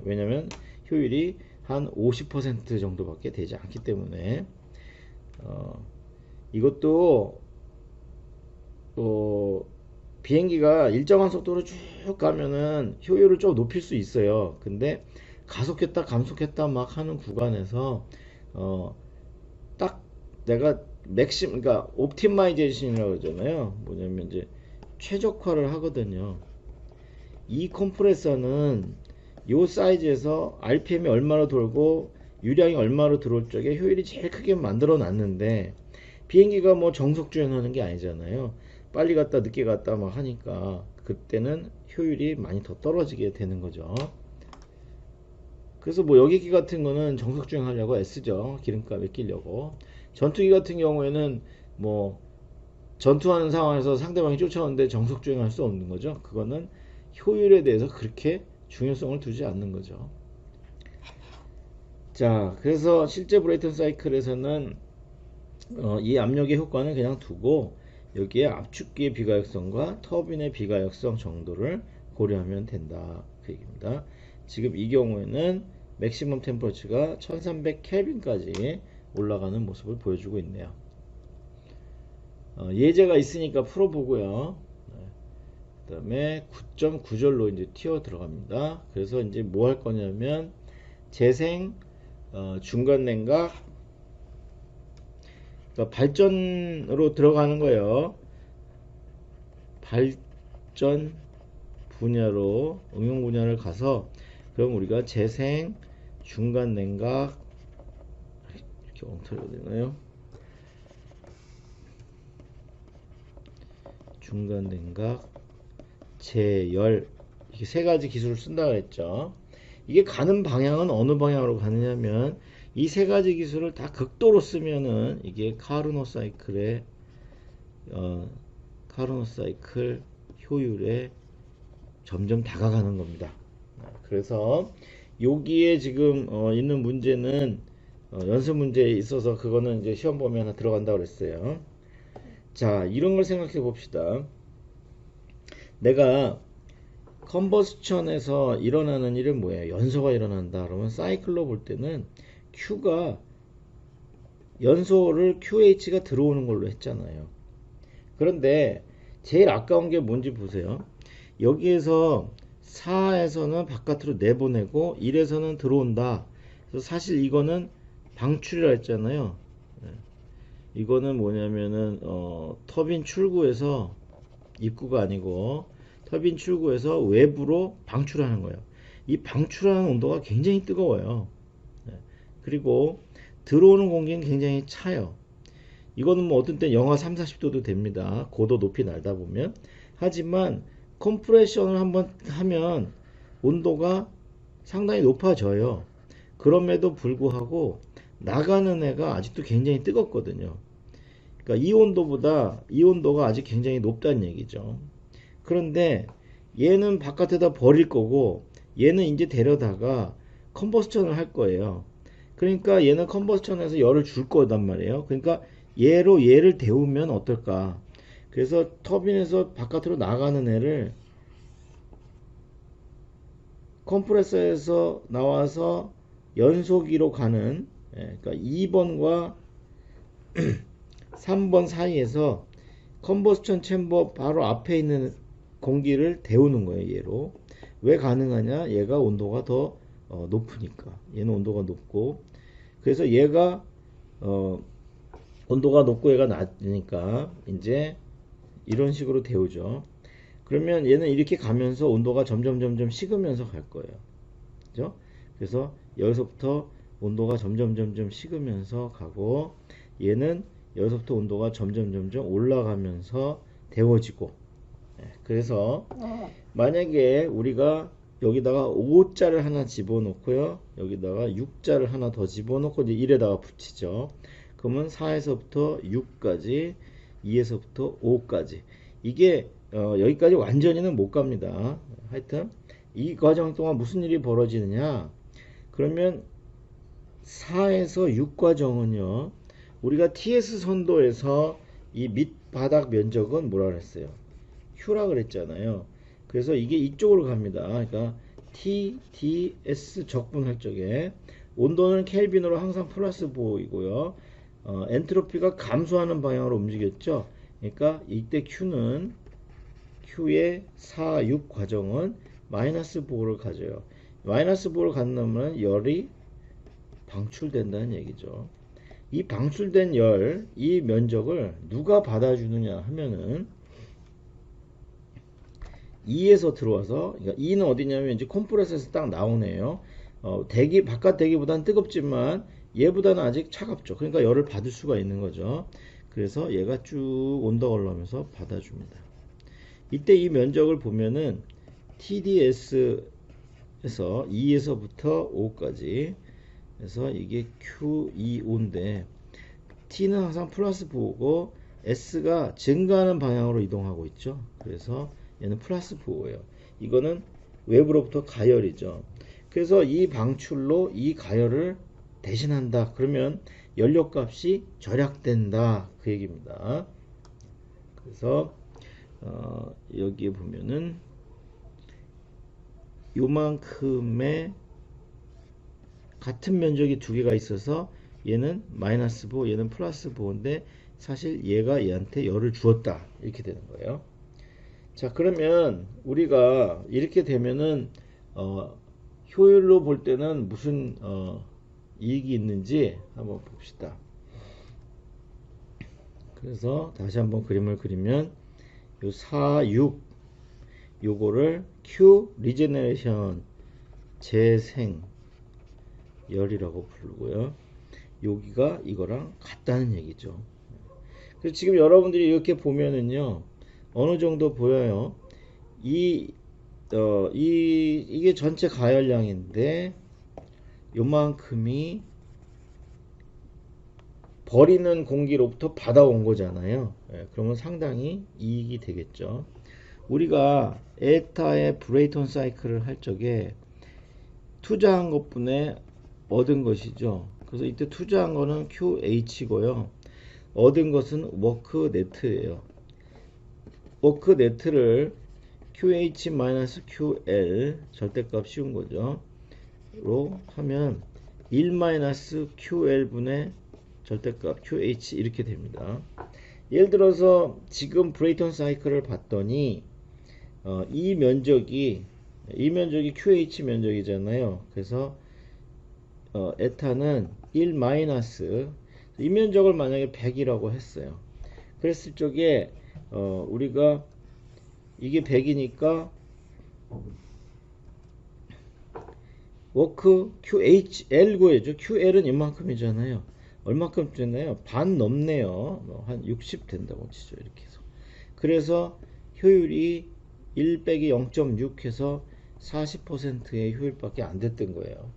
왜냐하면 효율이 한 50% 정도밖에 되지 않기 때문에 이것도 비행기가 일정한 속도로 쭉 가면은 효율을 좀 높일 수 있어요. 근데 가속했다 감속했다 막 하는 구간에서 딱 내가 맥심, 그러니까 옵티마이제이션이라고 그러잖아요. 뭐냐면 이제 최적화를 하거든요. 이 컴프레서는 요 사이즈에서 RPM이 얼마로 돌고 유량이 얼마로 들어올 적에 효율이 제일 크게 만들어 놨는데 비행기가 뭐 정속 주행하는 게 아니잖아요. 빨리 갔다 늦게 갔다 막 하니까 그때는 효율이 많이 더 떨어지게 되는 거죠. 그래서 뭐 여기기 같은 거는 정속 주행하려고 애쓰죠. 기름값 아끼려고. 전투기 같은 경우에는 뭐 전투하는 상황에서 상대방이 쫓아오는데 정속 주행할 수 없는 거죠. 그거는 효율에 대해서 그렇게 중요성을 두지 않는 거죠. 자, 그래서 실제 브레이턴 사이클에서는 이 압력의 효과는 그냥 두고 여기에 압축기의 비가역성과 터빈의 비가역성 정도를 고려하면 된다. 그 얘기입니다. 지금 이 경우에는 맥시멈 템퍼처가 1300 켈빈까지 올라가는 모습을 보여주고 있네요. 예제가 있으니까 풀어보고요. 그 다음에 9.9절로 이제 튀어 들어갑니다. 그래서 이제 뭐 할 거냐면 재생, 중간 냉각, 그러니까 발전으로 들어가는 거예요. 발전 분야로 응용 분야를 가서 그럼 우리가 재생, 중간 냉각 이렇게 엉터리가 되나요? 중간 냉각, 재열 이렇게 세 가지 기술을 쓴다고 했죠. 이게 가는 방향은 어느 방향으로 가느냐면 이 세 가지 기술을 다 극도로 쓰면은 이게 카르노 사이클 효율에 점점 다가가는 겁니다. 그래서 여기에 지금 있는 문제는 연습 문제에 있어서 그거는 이제 시험 범위 하나 들어간다고 그랬어요. 자, 이런 걸 생각해 봅시다. 내가 컨버스천에서 일어나는 일은 뭐예요? 연소가 일어난다. 그러면 사이클로 볼 때는 Q가 연소를 QH가 들어오는 걸로 했잖아요. 그런데 제일 아까운 게 뭔지 보세요. 여기에서 4에서는 바깥으로 내보내고 1에서는 들어온다. 그래서 사실 이거는 방출이라 했잖아요. 이거는 뭐냐면은 터빈 출구에서 입구가 아니고 터빈 출구에서 외부로 방출하는 거예요. 이 방출하는 온도가 굉장히 뜨거워요. 그리고 들어오는 공기는 굉장히 차요. 이거는 뭐 어떤 때 영하 3, 40도도 됩니다. 고도 높이 날다 보면. 하지만 컴프레션을 한번 하면 온도가 상당히 높아져요. 그럼에도 불구하고 나가는 애가 아직도 굉장히 뜨겁거든요. 그러니까 이 온도가 아직 굉장히 높다는 얘기죠. 그런데 얘는 바깥에다 버릴 거고 얘는 이제 데려다가 컨버스천을 할 거예요. 그러니까 얘는 컨버스천에서 열을 줄 거단 말이에요. 그러니까 얘를 데우면 어떨까? 그래서 터빈에서 바깥으로 나가는 애를 컴프레서에서 나와서 연소기로 가는, 그러니까 2번과 3번 사이에서 컨버스천 챔버 바로 앞에 있는 공기를 데우는 거예요. 얘로. 왜 가능하냐? 얘가 온도가 더 높으니까. 얘는 온도가 높고, 그래서 얘가 온도가 높고 얘가 낮으니까 이제 이런 식으로 데우죠. 그러면 얘는 이렇게 가면서 온도가 점점 식으면서 갈 거예요. 그죠? 그래서 여기서부터 온도가 점점 식으면서 가고, 얘는 여기서부터 온도가 점점 올라가면서 데워지고. 그래서 만약에 우리가 여기다가 5자를 하나 집어넣고요, 여기다가 6자를 하나 더 집어넣고 이제 1에다가 붙이죠. 그러면 4에서부터 6까지, 2에서부터 5까지. 이게 여기까지 완전히는 못 갑니다. 하여튼 이 과정 동안 무슨 일이 벌어지느냐, 그러면 4에서 6 과정은요, 우리가 TS 선도에서 이 밑바닥 면적은 뭐라 그랬어요? Q라 그랬잖아요. 그래서 이게 이쪽으로 갑니다. 그러니까 TDS 적분할 적에 온도는 켈빈으로 항상 플러스 보이고요. 엔트로피가 감소하는 방향으로 움직였죠. 그러니까 이때 Q는 Q의 4, 6 과정은 마이너스 보호를 가져요. 마이너스 보호를 갖는 열이 방출된다는 얘기죠. 이 방출된 열, 이 면적을 누가 받아주느냐 하면은 2에서 들어와서, 그러니까 2는 어디냐면 이제 컴프레서에서 딱 나오네요. 대기, 바깥 대기보다는 뜨겁지만 얘보다는 아직 차갑죠. 그러니까 열을 받을 수가 있는 거죠. 그래서 얘가 쭉 온도 올라오면서 받아줍니다. 이때 이 면적을 보면은 TDS에서 2에서부터 5까지, 그래서 이게 Q2O인데 T는 항상 플러스 보호고 S가 증가하는 방향으로 이동하고 있죠. 그래서 얘는 플러스 보호예요. 이거는 외부로부터 가열이죠. 그래서 이 방출로 이 가열을 대신한다. 그러면 연료값이 절약된다. 그 얘기입니다. 그래서 여기에 보면은 요만큼의 같은 면적이 두 개가 있어서 얘는 마이너스 보호, 얘는 플러스 보호인데 사실 얘가 얘한테 열을 주었다. 이렇게 되는 거예요. 자, 그러면 우리가 이렇게 되면은 효율로 볼 때는 무슨 이익이 있는지 한번 봅시다. 그래서 다시 한번 그림을 그리면 요 4, 6 요거를 Q 리제네레이션 재생 열이라고 부르고요. 여기가 이거랑 같다는 얘기죠. 그래서 지금 여러분들이 이렇게 보면은요, 어느 정도 보여요. 이게 전체 가열량인데 요만큼이 버리는 공기로부터 받아온 거잖아요. 그러면 상당히 이익이 되겠죠. 우리가 에타의 브레이톤 사이클을 할 적에 투자한 것분에 얻은 것이죠. 그래서 이때 투자한 거는 QH고요. 얻은 것은 워크 네트예요. 워크 네트를 QH-QL 절대값 씌운 거죠. 로 하면 1-QL분의 절대값 QH 이렇게 됩니다. 예를 들어서 지금 브레이톤 사이클을 봤더니 이 면적이 QH 면적이잖아요. 그래서 에타는 1 마이너스, 이 면적을 만약에 100이라고 했어요. 그랬을 적에 우리가 이게 100이니까 워크 QHL 구해줘. QL은 이만큼이잖아요. 얼마큼 되나요? 반 넘네요. 한 60 된다고 치죠. 이렇게 해서. 그래서 효율이 1 빼기 0.6 해서 40%의 효율밖에 안 됐던 거예요.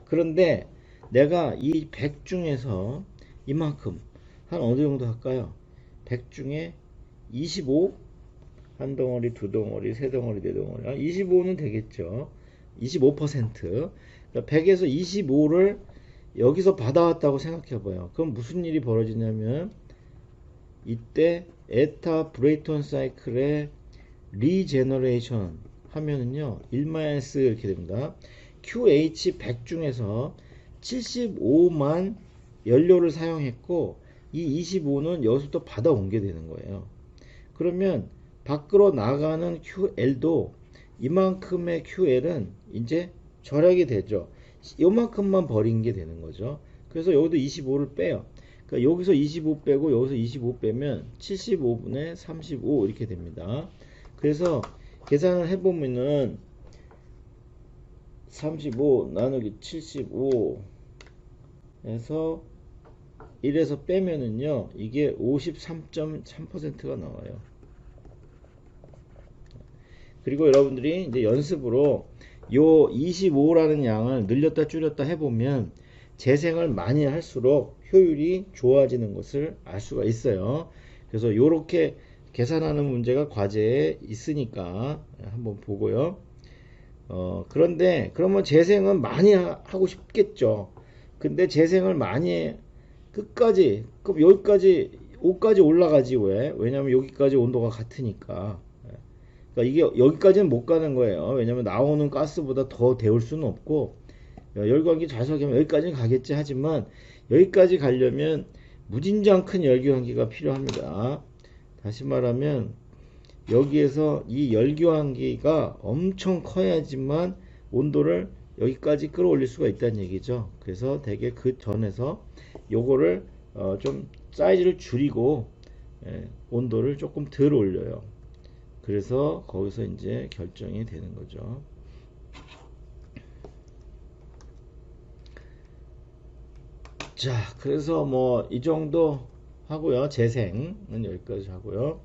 그런데 내가 이 100 중에서 이만큼, 한 어느 정도 할까요? 100 중에 25? 한 덩어리, 두 덩어리, 세 덩어리, 네 덩어리. 25는 되겠죠. 25%. 그러니까 100에서 25를 여기서 받아왔다고 생각해 봐요. 그럼 무슨 일이 벌어지냐면 이때 에타 브레이톤 사이클의 리제너레이션 하면은요 1- 이렇게 됩니다. QH 100 중에서 75만 연료를 사용했고 이 25는 여기서부터 받아온 게 되는 거예요. 그러면 밖으로 나가는 QL도 이만큼의 QL은 이제 절약이 되죠. 요만큼만 버린 게 되는 거죠. 그래서 여기도 25를 빼요. 그러니까 여기서 25 빼고 여기서 25 빼면 75분의 35 이렇게 됩니다. 그래서 계산을 해보면은 35 나누기 75 해서 1에서 빼면은요 이게 53.3%가 나와요. 그리고 여러분들이 이제 연습으로 요 25라는 양을 늘렸다 줄였다 해보면 재생을 많이 할수록 효율이 좋아지는 것을 알 수가 있어요. 그래서 요렇게 계산하는 문제가 과제에 있으니까 한번 보고요. 그런데 그러면 재생은 많이 하고 싶겠죠. 근데 재생을 많이 끝까지 그럼 여기까지 5까지 올라가지 왜? 왜냐면 여기까지 온도가 같으니까. 그러니까 이게 여기까지는 못 가는 거예요. 왜냐면 나오는 가스보다 더 데울 수는 없고 열기관기 잘 설계하면 여기까지는 가겠지 하지만 여기까지 가려면 무진장 큰 열기관기가 필요합니다. 다시 말하면 여기에서 이 열기관기가 엄청 커야지만 온도를 여기까지 끌어올릴 수가 있다는 얘기죠. 그래서 대개 그 전에서 요거를 좀 사이즈를 줄이고 온도를 조금 덜 올려요. 그래서 거기서 이제 결정이 되는 거죠. 자, 그래서 뭐 이 정도 하고요. 재생은 여기까지 하고요.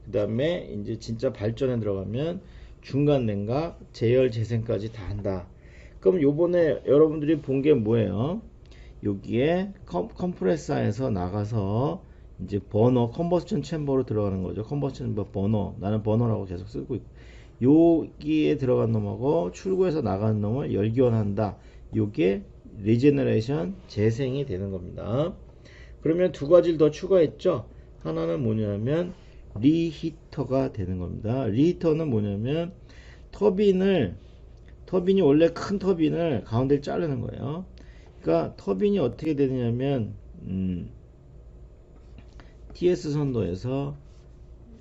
그 다음에 이제 진짜 발전에 들어가면 중간 냉각, 제열, 재생까지 다 한다. 그럼 요번에 여러분들이 본 게 뭐예요? 여기에 컴프레서에서 나가서 이제 버너, 컨버스천 챔버로 들어가는 거죠. 컨버스천 챔버 버너. 나는 버너라고 계속 쓰고 있고. 여기에 들어간 놈하고 출구에서 나가는 놈을 열기원한다. 요게 리제너레이션 재생이 되는 겁니다. 그러면 두 가지를 더 추가했죠. 하나는 뭐냐면 리히터가 되는 겁니다. 리히터는 뭐냐면 터빈이 원래 큰 터빈을 가운데를 자르는 거예요. 그러니까 터빈이 어떻게 되느냐면 TS 선도에서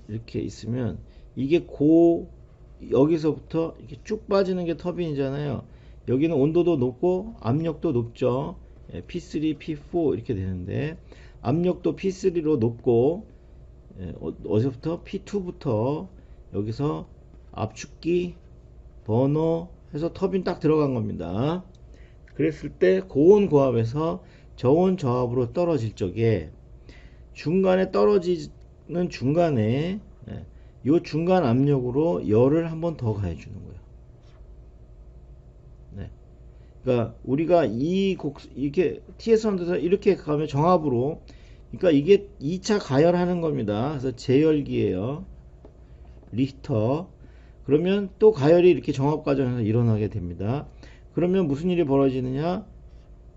이렇게 있으면 이게 여기서부터 이렇게 쭉 빠지는 게 터빈이잖아요. 여기는 온도도 높고 압력도 높죠. P3, P4 이렇게 되는데 압력도 P3로 높고 어디서부터 P2부터 여기서 압축기 버너 해서 터빈 딱 들어간 겁니다. 그랬을 때 고온 고압에서 저온 저압으로 떨어질 적에 중간에 떨어지는 중간에 요 중간 압력으로 열을 한번 더 가해 주는 거예요. 네. 그러니까 우리가 이렇게 TS 선도에서 이렇게 가면 정압으로, 그러니까 이게 2차 가열하는 겁니다. 그래서 제열기예요. 리히터. 그러면 또 가열이 이렇게 정압 과정에서 일어나게 됩니다. 그러면 무슨 일이 벌어지느냐?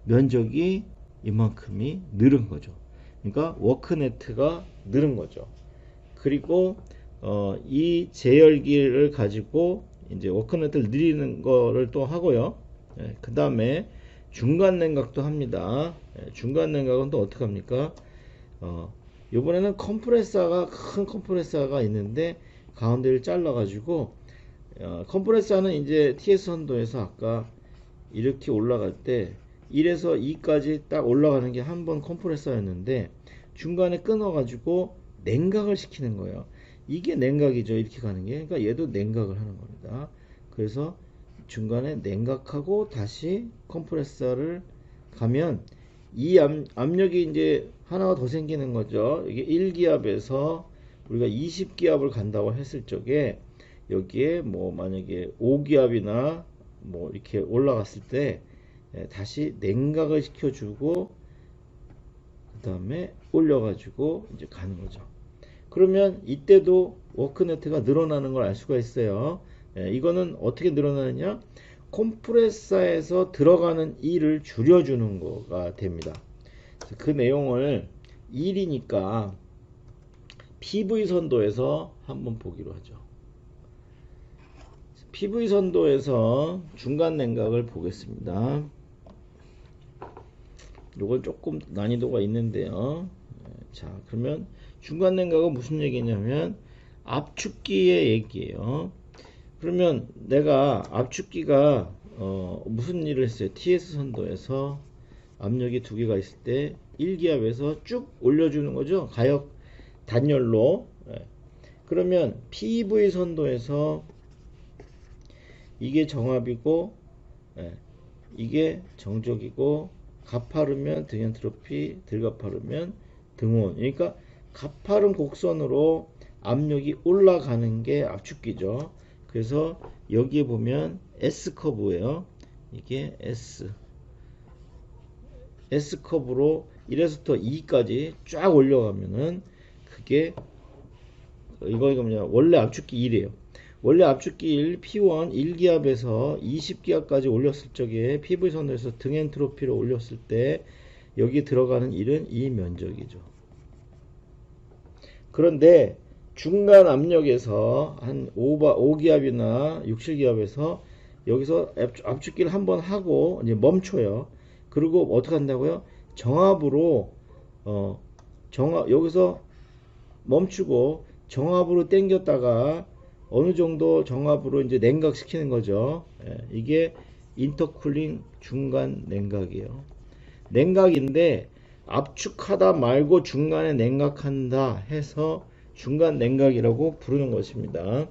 면적이 이만큼이 늘은 거죠. 그러니까 워크네트가 늘은 거죠. 그리고 이 제열기를 가지고 이제 워크네트를 늘리는 거를 또 하고요. 그 다음에 중간 냉각도 합니다. 중간 냉각은 또 어떻게 합니까? 요번에는 큰 컴프레서가 있는데 가운데를 잘라 가지고 컴프레서는 이제 TS 선도에서 아까 이렇게 올라갈 때 1에서 2까지 딱 올라가는 게 한 번 컴프레서였는데 중간에 끊어 가지고 냉각을 시키는 거예요. 이게 냉각이죠. 이렇게 가는 게. 그러니까 얘도 냉각을 하는 겁니다. 그래서 중간에 냉각하고 다시 컴프레서를 가면 이 압력이 이제 하나가 더 생기는 거죠. 이게 1기압에서 우리가 20기압을 간다고 했을 적에 여기에 뭐 만약에 5기압이나 뭐 이렇게 올라갔을 때 다시 냉각을 시켜주고 그 다음에 올려가지고 이제 가는 거죠. 그러면 이때도 워크네트가 늘어나는 걸 알 수가 있어요. 이거는 어떻게 늘어나느냐? 컴프레서에서 들어가는 일을 줄여주는 거가 됩니다. 그 내용을 1이니까 PV 선도에서 한번 보기로 하죠. PV 선도에서 중간 냉각을 보겠습니다. 요건 조금 난이도가 있는데요. 자, 그러면 중간 냉각은 무슨 얘기냐면 압축기의 얘기예요. 그러면 내가 압축기가 무슨 일을 했어요? TS 선도에서 압력이 두 개가 있을 때 1기압에서 쭉 올려주는 거죠. 가역 단열로. 그러면 PV 선도에서 이게 정압이고, 예, 이게 정적이고, 가파르면 등엔트로피, 덜 가파르면 등온. 그러니까 가파른 곡선으로 압력이 올라가는 게 압축기죠. 그래서 여기에 보면 S 커브예요. 이게 S 커브로 1에서부터 2까지 쫙 올려가면은 그게 이거 뭐냐, 원래 압축기 1이에요. 원래 압축기 1 P1 1기압에서 20기압까지 올렸을 적에 PV선에서 등엔트로피를 올렸을 때 여기 들어가는 1은 이 면적이죠. 그런데 중간 압력에서 한 5기압이나 6, 7기압에서 여기서 압축기를 한번 하고 이제 멈춰요. 그리고 어떻게 한다고요? 정압으로 여기서 멈추고 정압으로 당겼다가 어느 정도 정압으로 이제 냉각시키는 거죠. 예, 이게 인터쿨링 중간 냉각이에요. 냉각인데 압축하다 말고 중간에 냉각한다 해서 중간 냉각이라고 부르는 것입니다.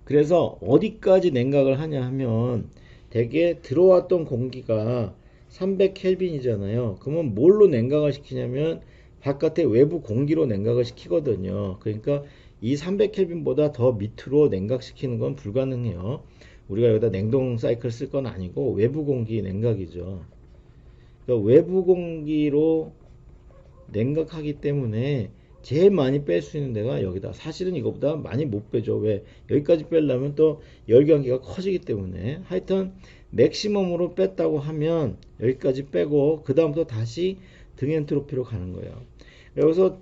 그래서 어디까지 냉각을 하냐 하면 대개 들어왔던 공기가 300켈빈이잖아요. 그러면 뭘로 냉각을 시키냐면 바깥에 외부 공기로 냉각을 시키거든요. 그러니까 이 300켈빈보다 더 밑으로 냉각시키는 건 불가능해요. 우리가 여기다 냉동 사이클 쓸 건 아니고 외부 공기 냉각이죠. 그러니까 외부 공기로 냉각하기 때문에 제일 많이 뺄 수 있는 데가 여기다. 사실은 이거보다 많이 못 빼죠. 왜? 여기까지 빼려면 또 열기관계가 커지기 때문에. 하여튼 맥시멈으로 뺐다고 하면 여기까지 빼고 그 다음부터 다시 등엔트로피로 가는 거예요. 여기서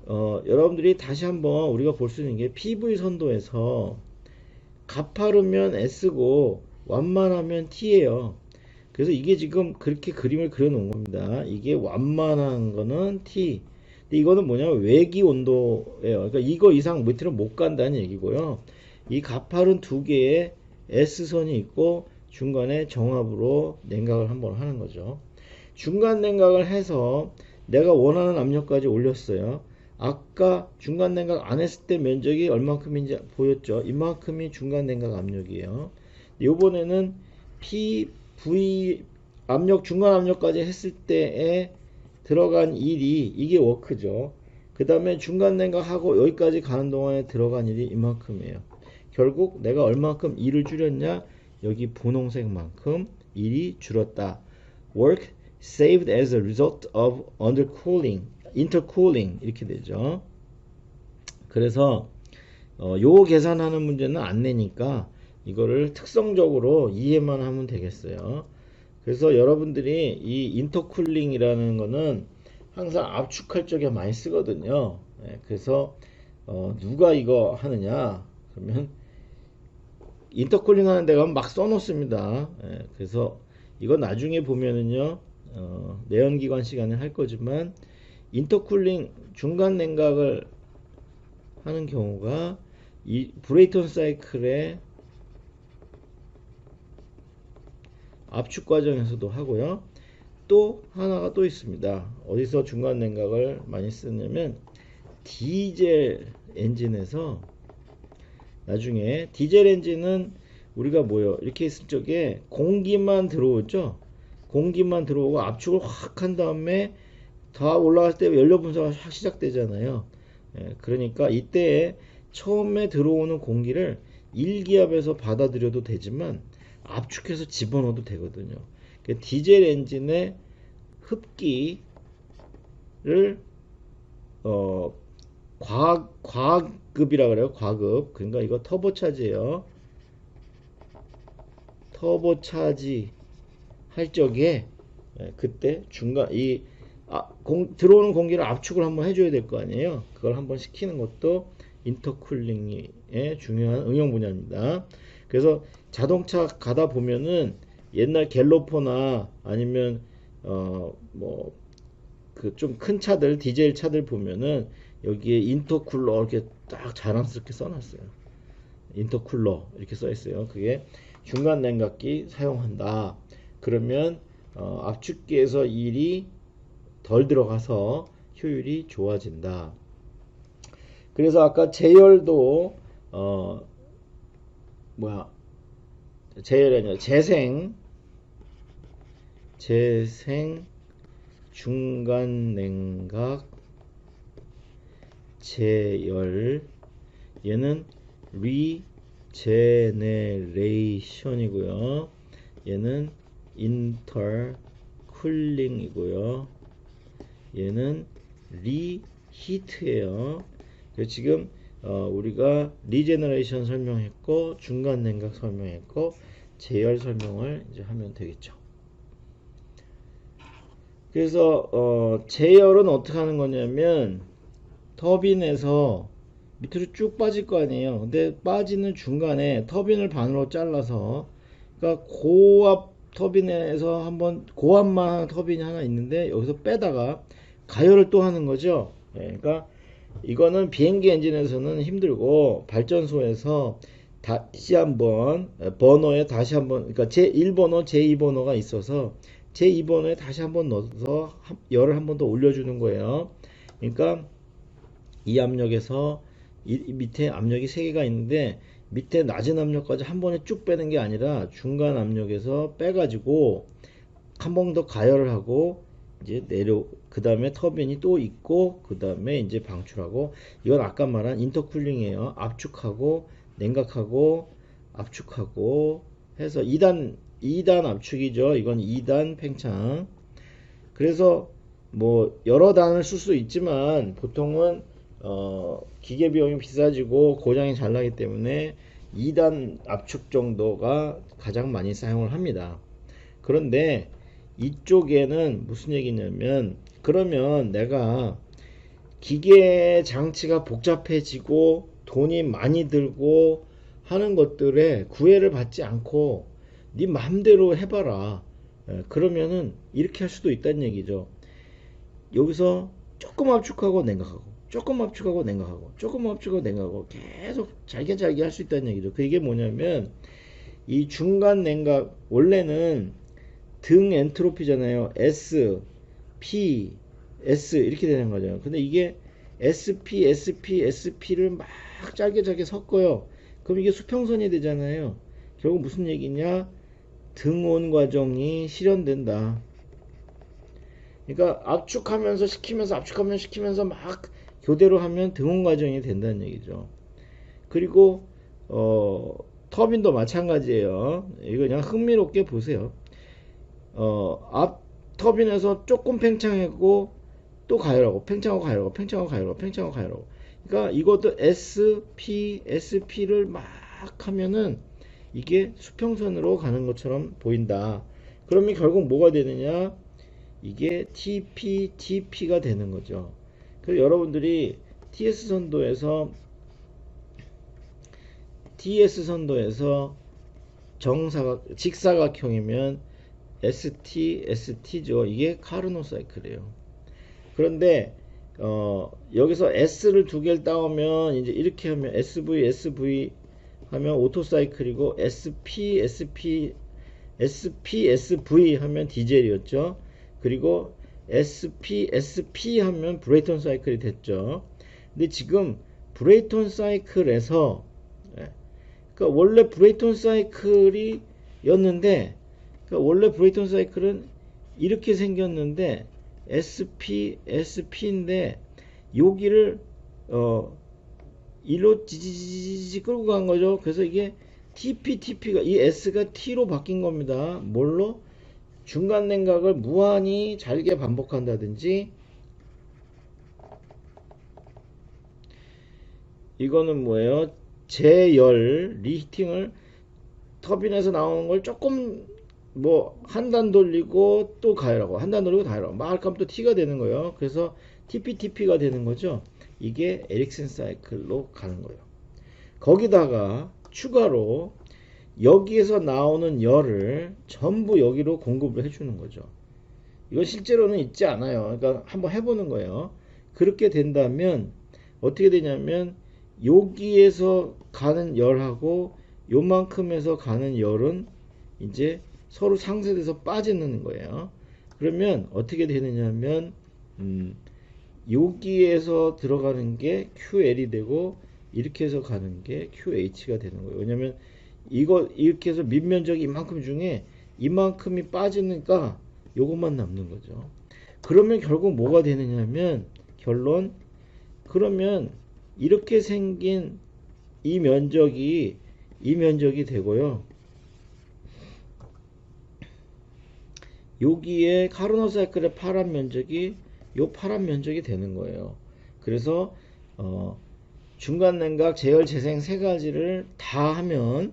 여러분들이 다시 한번 우리가 볼 수 있는 게 PV 선도에서 가파르면 S고 완만하면 T예요. 그래서 이게 지금 그렇게 그림을 그려 놓은 겁니다. 이게 완만한 거는 T. 근데 이거는 뭐냐면 외기 온도예요. 그러니까 이거 이상 밑으로 못 간다는 얘기고요. 이 가파른 두 개의 S선이 있고 중간에 정압으로 냉각을 한번 하는 거죠. 중간 냉각을 해서 내가 원하는 압력까지 올렸어요. 아까 중간 냉각 안 했을 때 면적이 얼만큼인지 보였죠. 이만큼이 중간 냉각 압력이에요. 이번에는 PV 압력, 중간 압력까지 했을 때에 들어간 일이 이게 워크죠. 그 다음에 중간 냉각하고 여기까지 가는 동안에 들어간 일이 이만큼이에요. 결국 내가 얼만큼 일을 줄였냐? 여기 분홍색만큼 일이 줄었다. Work saved as a result of undercooling, intercooling 이렇게 되죠. 그래서 요 계산하는 문제는 안 내니까 이거를 특성적으로 이해만 하면 되겠어요. 그래서 여러분들이 이 인터쿨링이라는 거는 항상 압축할 적에 많이 쓰거든요. 그래서 누가 이거 하느냐 그러면 인터쿨링 하는 데가 막 써놓습니다. 그래서 이거 나중에 보면은요 내연기관 시간에 할 거지만 인터쿨링 중간 냉각을 하는 경우가 이 브레이턴 사이클의 압축 과정에서도 하고요. 또 하나가 또 있습니다. 어디서 중간 냉각을 많이 쓰냐면 디젤 엔진에서 나중에 디젤 엔진은 우리가 뭐요? 이렇게 있을 적에 공기만 들어오죠. 공기만 들어오고 압축을 확 한 다음에 다 올라갈 때 연료 분사가 확 시작되잖아요. 그러니까 이때 처음에 들어오는 공기를 1기압에서 받아들여도 되지만 압축해서 집어넣어도 되거든요. 그러니까 디젤 엔진의 흡기를 과급이라 그래요. 과급. 그러니까 이거 터보차지예요. 터보차지 할 적에 그때 중간 들어오는 공기를 압축을 한번 해줘야 될 거 아니에요. 그걸 한번 시키는 것도 인터쿨링의 중요한 응용 분야입니다. 그래서 자동차 가다 보면은 옛날 갤로퍼나 아니면 뭐 그 좀 큰 차들 디젤 차들 보면은 여기에 인터쿨러 이렇게 딱 자랑스럽게 써놨어요. 인터쿨러 이렇게 써 있어요. 그게 중간 냉각기 사용한다. 그러면 압축기에서 일이 덜 들어가서 효율이 좋아진다. 그래서 아까 제열도 뭐야, 제열이 아니라 재생 중간 냉각 제열, 얘는 리제네레이션이고요. 얘는 인터쿨링이고요. 얘는 리히트예요. 지금 우리가 리제너레이션 설명했고 중간 냉각 설명했고 제열 설명을 이제 하면 되겠죠. 그래서 제열은 어떻게 하는 거냐면 터빈에서 밑으로 쭉 빠질 거 아니에요. 근데 빠지는 중간에 터빈을 반으로 잘라서, 그러니까 고압 터빈에서 한번 고압만 하는 터빈이 하나 있는데 여기서 빼다가 가열을 또 하는 거죠. 그러니까 이거는 비행기 엔진에서는 힘들고 발전소에서 다시 한번 버너에 다시 한번, 그러니까 제1버너 제2버너가 있어서 제2버너에 다시 한번 넣어서 열을 한 번 더 올려주는 거예요. 그러니까 이 압력에서 밑에 압력이 3개가 있는데 밑에 낮은 압력까지 한 번에 쭉 빼는 게 아니라 중간 압력에서 빼가지고 한 번 더 가열을 하고 이제 그 다음에 터빈이 또 있고 그 다음에 이제 방출하고, 이건 아까 말한 인터쿨링이에요. 압축하고 냉각하고 압축하고 해서 2단 압축이죠. 이건 2단 팽창. 그래서 뭐 여러 단을 쓸 수 있지만 보통은 기계 비용이 비싸지고 고장이 잘 나기 때문에 2단 압축 정도가 가장 많이 사용을 합니다. 그런데 이쪽에는 무슨 얘기냐면, 그러면 내가 기계 장치가 복잡해지고 돈이 많이 들고 하는 것들에 구애를 받지 않고 네 마음대로 해봐라. 그러면은 이렇게 할 수도 있다는 얘기죠. 여기서 조금 압축하고 냉각하고 조금 압축하고 냉각하고 조금 압축하고 냉각하고 계속 잘게 할 수 있다는 얘기죠. 그게 뭐냐면 이 중간 냉각, 원래는 등 엔트로피잖아요. S, P, S 이렇게 되는 거죠. 근데 이게 SP, SP, SP를 막 짧게 섞어요. 그럼 이게 수평선이 되잖아요. 결국 무슨 얘기냐? 등온 과정이 실현된다. 그러니까 압축하면서 시키면서 막 교대로 하면 등온 과정이 된다는 얘기죠. 그리고 터빈도 마찬가지예요. 이거 그냥 흥미롭게 보세요. 앞 터빈에서 조금 팽창하고 또 가열하고 팽창하고 가열하고. 그러니까 이것도 SP를 막 하면은 이게 수평선으로 가는 것처럼 보인다. 그러면 결국 뭐가 되느냐? 이게 TP가 되는 거죠. 그래서 여러분들이 TS 선도에서 직사각형이면 ST죠. 이게 카르노 사이클이에요. 그런데 여기서 S를 2개를 따오면 이제 이렇게 하면 SV 하면 오토 사이클이고 SV 하면 디젤이었죠. 그리고 SP 하면 브레이턴 사이클이 됐죠. 근데 지금 브레이턴 사이클에서 그러니까 원래 브레이턴 사이클이었는데, 그러니까 원래 브레이턴 사이클은 이렇게 생겼는데 SP인데 여기를 일로 지지지지 끌고 간 거죠. 그래서 이게 TP가 이 S가 T로 바뀐 겁니다. 뭘로? 중간 냉각을 무한히 잘게 반복한다든지, 이거는 뭐예요? 제열 리히팅을 터빈에서 나오는 걸 조금 뭐 한 단 돌리고 또 가열하고 한 단 돌리고 가열하고 막 하면 또 T가 되는 거예요. 그래서 TP가 되는 거죠. 이게 에릭슨 사이클로 가는 거예요. 거기다가 추가로 여기에서 나오는 열을 전부 여기로 공급을 해주는 거죠. 이건 실제로는 있지 않아요. 그러니까 한번 해보는 거예요. 그렇게 된다면 어떻게 되냐면 여기에서 가는 열하고 요만큼에서 가는 열은 이제 서로 상쇄돼서 빠지는 거예요. 그러면 어떻게 되느냐면 여기에서 들어가는 게 QL이 되고 이렇게 해서 가는 게 QH가 되는 거예요. 왜냐면 이거 이렇게 해서 밑면적이 이만큼 중에 이만큼이 빠지니까 요것만 남는 거죠. 그러면 결국 뭐가 되느냐면 결론, 그러면 이렇게 생긴 이 면적이 되고요. 여기에 카르노 사이클의 파란 면적이 요 파란 면적이 되는 거예요. 그래서 중간 냉각, 제열, 재생 세 가지를 다 하면,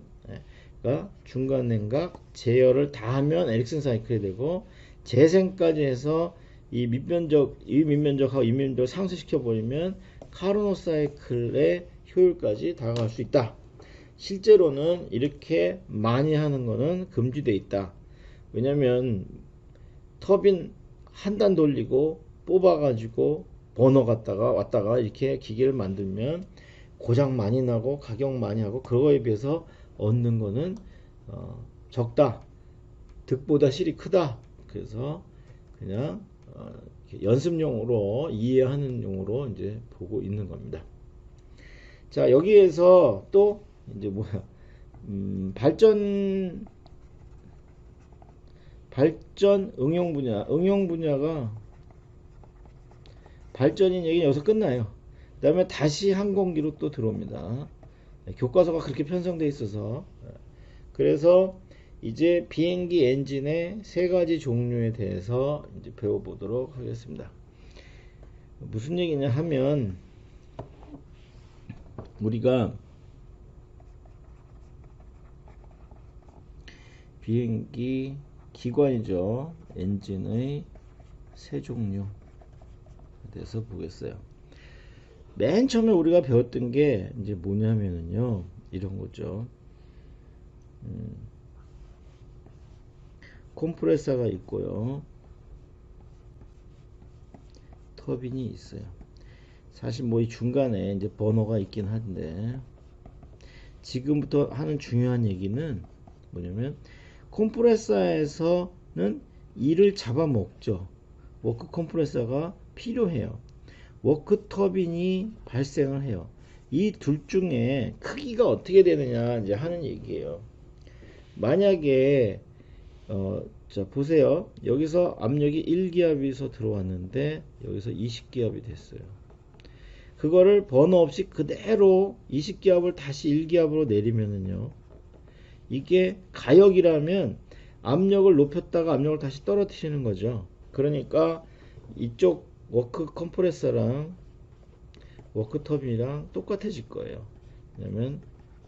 그러니까 중간 냉각, 제열을 다 하면 에릭슨 사이클이 되고, 재생까지 해서 이 밑면적하고 이 밑면적을 상쇄시켜 버리면 카르노 사이클의 효율까지 다가갈 수 있다. 실제로는 이렇게 많이 하는 거는 금지되어 있다. 왜냐면 터빈 한 단 돌리고 뽑아가지고 버너 갔다가 왔다가 이렇게 기계를 만들면 고장 많이 나고 가격 많이 하고, 그거에 비해서 얻는 거는 적다. 득보다 실이 크다. 그래서 그냥 연습용으로 이해하는 용으로 이제 보고 있는 겁니다. 자, 여기에서 또 이제 뭐야, 발전 응용 분야가 발전인 얘기는 여기서 끝나요. 그 다음에 다시 항공기로 또 들어옵니다. 교과서가 그렇게 편성되어 있어서. 그래서 이제 비행기 엔진의 세 가지 종류에 대해서 이제 배워보도록 하겠습니다. 무슨 얘기냐 하면, 우리가 비행기 기관이죠. 엔진의 세 종류 대해서 보겠어요. 맨 처음에 우리가 배웠던 게 이제 뭐냐면요, 이런 거죠. 컴프레서가 있고요, 터빈이 있어요. 사실 뭐 이 중간에 이제 버너가 있긴 한데, 지금부터 하는 중요한 얘기는 뭐냐면, 컴프레서에서는 일을 잡아먹죠. 워크 컴프레서가 필요해요. 워크 터빈이 발생을 해요. 이 둘 중에 크기가 어떻게 되느냐 이제 하는 얘기예요. 만약에 자 보세요. 여기서 압력이 1기압에서 들어왔는데 여기서 20기압이 됐어요. 그거를 버너 없이 그대로 20기압을 다시 1기압으로 내리면은요, 이게 가역이라면 압력을 높였다가 압력을 다시 떨어뜨리는 거죠. 그러니까 이쪽 워크 컴프레서랑 워크 터빈이랑 똑같아질 거예요. 왜냐면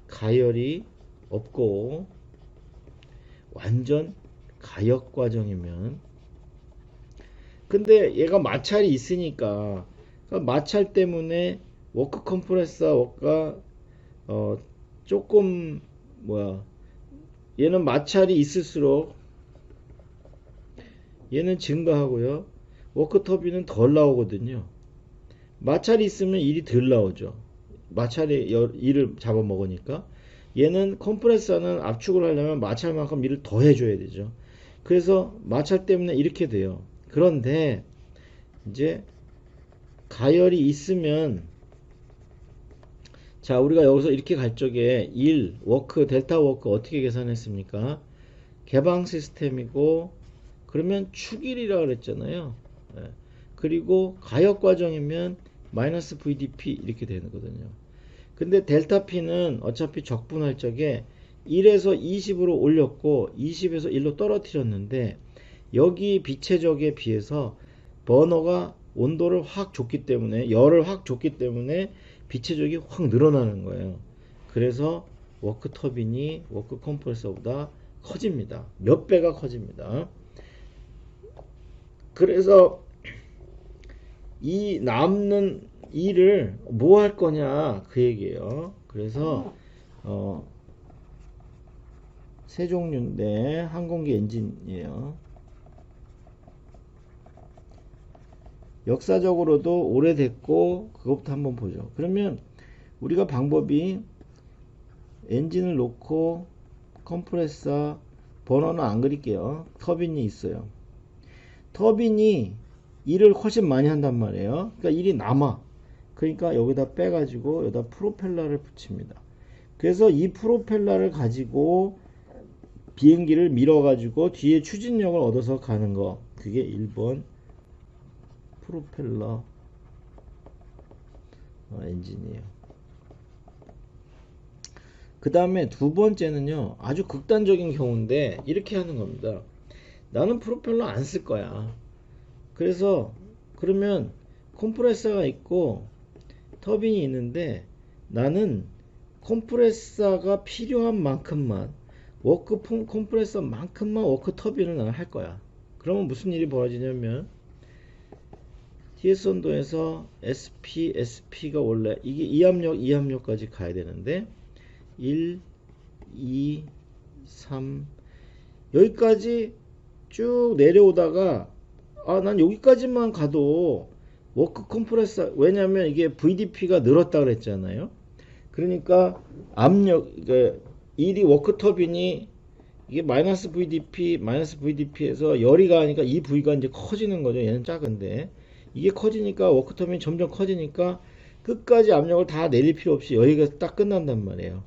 가열이 없고 완전 가역 과정이면. 근데 얘가 마찰이 있으니까, 그러니까 마찰 때문에 워크 컴프레서가 조금 얘는 마찰이 있을수록 얘는 증가하고요, 워크 터빈은 덜 나오거든요. 마찰이 있으면 일이 덜 나오죠. 마찰이 일을 잡아먹으니까. 얘는 컴프레서는 압축을 하려면 마찰만큼 일을 더 해줘야 되죠. 그래서 마찰 때문에 이렇게 돼요. 그런데 이제 가열이 있으면, 자 우리가 여기서 이렇게 갈 적에 워크, 델타 워크 어떻게 계산했습니까? 개방 시스템이고, 그러면 축일이라 그랬잖아요. 그리고 가역 과정이면 마이너스 VDP 이렇게 되는 거거든요. 근데 델타 P는 어차피 적분할 적에 1에서 20으로 올렸고 20에서 1로 떨어뜨렸는데, 여기 비체적에 비해서 버너가 온도를 확 줬기 때문에, 열을 확 줬기 때문에 비체적이 확 늘어나는 거예요. 그래서 워크 터빈이 워크 컴프레서보다 커집니다. 몇 배가 커집니다. 그래서 이 남는 일을 뭐 할 거냐 그 얘기예요. 그래서 세 종류인데 항공기 엔진이에요. 역사적으로도 오래됐고, 그것부터 한번 보죠. 그러면 우리가 방법이, 엔진을 놓고 컴프레서, 버너는 안 그릴게요. 터빈이 있어요. 터빈이 일을 훨씬 많이 한단 말이에요. 그러니까 일이 남아. 그러니까 여기다 빼가지고 여기다 프로펠러를 붙입니다. 그래서 이 프로펠러를 가지고 비행기를 밀어가지고 뒤에 추진력을 얻어서 가는 거. 그게 1번 프로펠러 엔진이에요. 그 다음에 두 번째는요, 아주 극단적인 경우인데 이렇게 하는 겁니다. 나는 프로펠러 안 쓸 거야. 그래서 그러면 컴프레서가 있고 터빈이 있는데 나는 컴프레서가 필요한 만큼만 컴프레서만큼만 워크 터빈을 나는 할 거야. 그러면 무슨 일이 벌어지냐면 TS 온도에서 SP가 원래 이게 이 압력까지 가야 되는데 1, 2, 3 여기까지 쭉 내려오다가 난 여기까지만 가도 워크 컴프레서 왜냐면 이게 VDP가 늘었다 그랬잖아요. 그러니까 압력 그러니까 1이 워크 터빈이 이게 마이너스 VDP에서 열이 가니까 이 V가 이제 커지는 거죠. 얘는 작은데 이게 커지니까 워크 터빈이 점점 커지니까 끝까지 압력을 다 내릴 필요 없이 여기가 딱 끝난단 말이에요.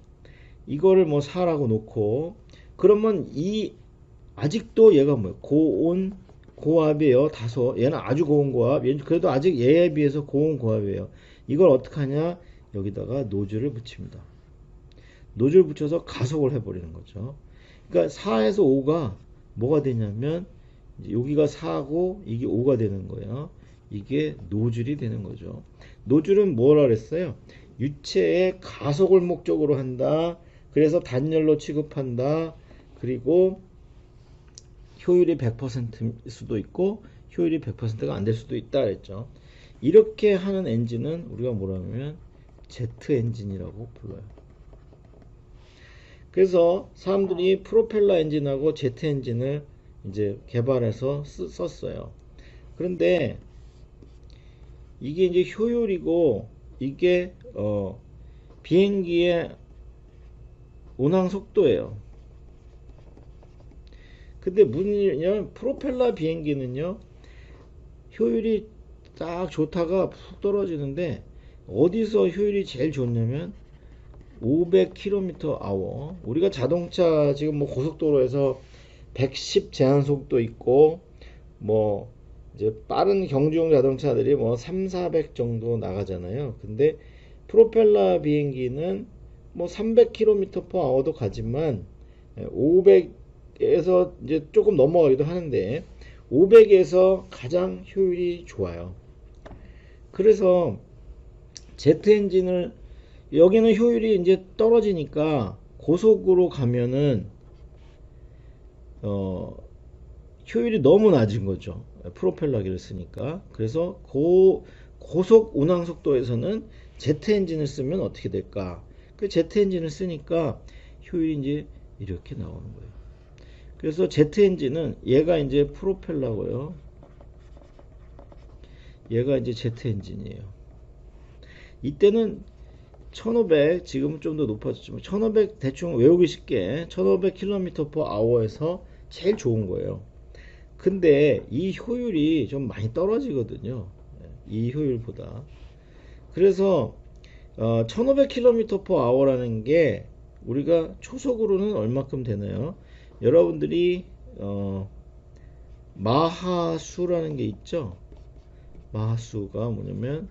이거를 뭐 4라고 놓고 그러면 이 아직도 얘가 뭐예요? 고온 고압이에요. 다소 얘는 아주 고온 고압. 그래도 아직 얘에 비해서 고온 고압이에요. 이걸 어떻게 하냐? 여기다가 노즐을 붙입니다. 노즐 붙여서 가속을 해버리는 거죠. 그러니까 4에서 5가 뭐가 되냐면 여기가 4고 이게 5가 되는 거예요. 이게 노즐이 되는 거죠. 노즐은 뭐라 그랬어요? 유체의 가속을 목적으로 한다. 그래서 단열로 취급한다. 그리고 효율이 100%일 수도 있고 효율이 100%가 안 될 수도 있다 그랬죠. 이렇게 하는 엔진은 우리가 뭐라 하면 제트 엔진이라고 불러요. 그래서 사람들이 프로펠러 엔진하고 제트 엔진을 이제 개발해서 썼어요. 그런데 이게 이제 효율이고 이게 비행기의 운항 속도예요. 근데 문제는 프로펠러 비행기는요 효율이 딱 좋다가 푹 떨어지는데 어디서 효율이 제일 좋냐면 500km/h 우리가 자동차 지금 뭐 고속도로에서 110 제한 속도 있고 뭐 이제 빠른 경주용 자동차들이 뭐 3, 400 정도 나가잖아요. 근데 프로펠러 비행기는 뭐 300km/h도 가지만 500에서 이제 조금 넘어가기도 하는데 500에서 가장 효율이 좋아요. 그래서 제트 엔진을 여기는 효율이 이제 떨어지니까 고속으로 가면은 효율이 너무 낮은 거죠. 프로펠러기를 쓰니까. 그래서 고속 운항 속도에서는 제트 엔진을 쓰면 어떻게 될까? 그 제트 엔진을 쓰니까 효율이 이제 이렇게 나오는 거예요. 그래서 제트 엔진은 얘가 이제 프로펠러고요. 얘가 이제 제트 엔진이에요. 이때는 1500 지금은 좀 더 높아졌지만 1500 대충 외우기 쉽게 1500km/h에서 제일 좋은 거예요. 근데 이 효율이 좀 많이 떨어지거든요. 이 효율보다. 그래서 1500km/h라는 게 우리가 초속으로는 얼마큼 되나요? 여러분들이 마하수라는 게 있죠. 마하수가 뭐냐면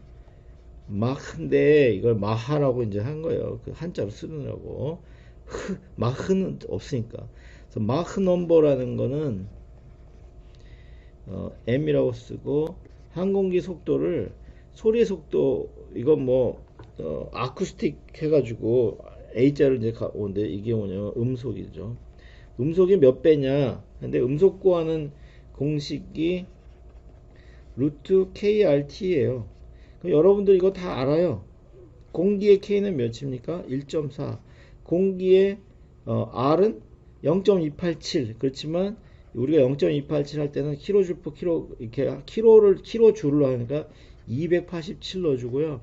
마흐인데 이걸 마하라고 이제 한 거예요. 그 한자로 쓰느라고. 마흐는 없으니까. 그래서 마흐 넘버라는 거는 m이라고 쓰고 항공기 속도를 소리 속도 이건 뭐 아쿠스틱 해가지고 A자를 이제 오는데 이게 뭐냐면 음속이죠. 음속이 몇 배냐? 근데 음속 구하는 공식이 루트 KRT예요. 여러분들 이거 다 알아요. 공기의 K는 몇입니까? 1.4. 공기의 R은 0.287. 그렇지만 우리가 0.287 할 때는 킬로줄 퍼 킬로 이렇게 킬로줄로 하니까 287 넣어주고요.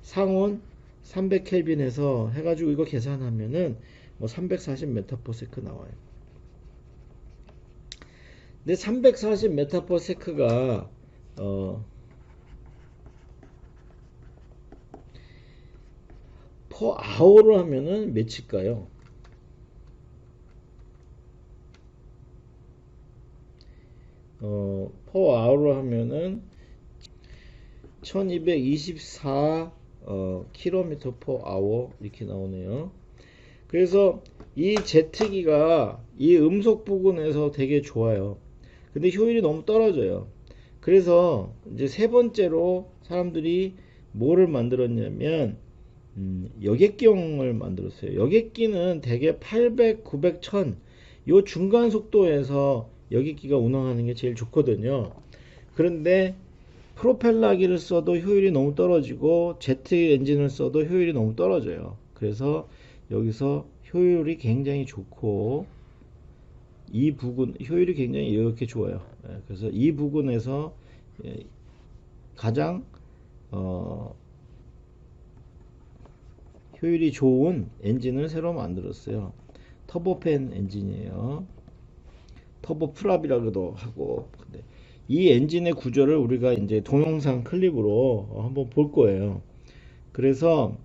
상온 300켈빈에서 해가지고 이거 계산하면은 뭐 340m/s 나와요. 근데 340m/s가 per hour로 하면은 몇일까요? per hour로 하면은 1224 킬로미터 per hour 이렇게 나오네요. 그래서 이 제트기가 이 음속 부근에서 되게 좋아요. 근데 효율이 너무 떨어져요. 그래서 이제 세 번째로 사람들이 뭐를 만들었냐면 여객기용을 만들었어요. 여객기는 대개 800, 900, 1000 요 중간 속도에서 여객기가 운항하는 게 제일 좋거든요. 그런데 프로펠러기를 써도 효율이 너무 떨어지고 제트 엔진을 써도 효율이 너무 떨어져요. 그래서 여기서 효율이 굉장히 좋고 이 부분 효율이 굉장히 이렇게 좋아요. 그래서 이 부분에서 가장 효율이 좋은 엔진을 새로 만들었어요. 터보팬 엔진이에요. 터보 프랍이라고도 하고. 근데 이 엔진의 구조를 우리가 이제 동영상 클립으로 한번 볼 거예요. 그래서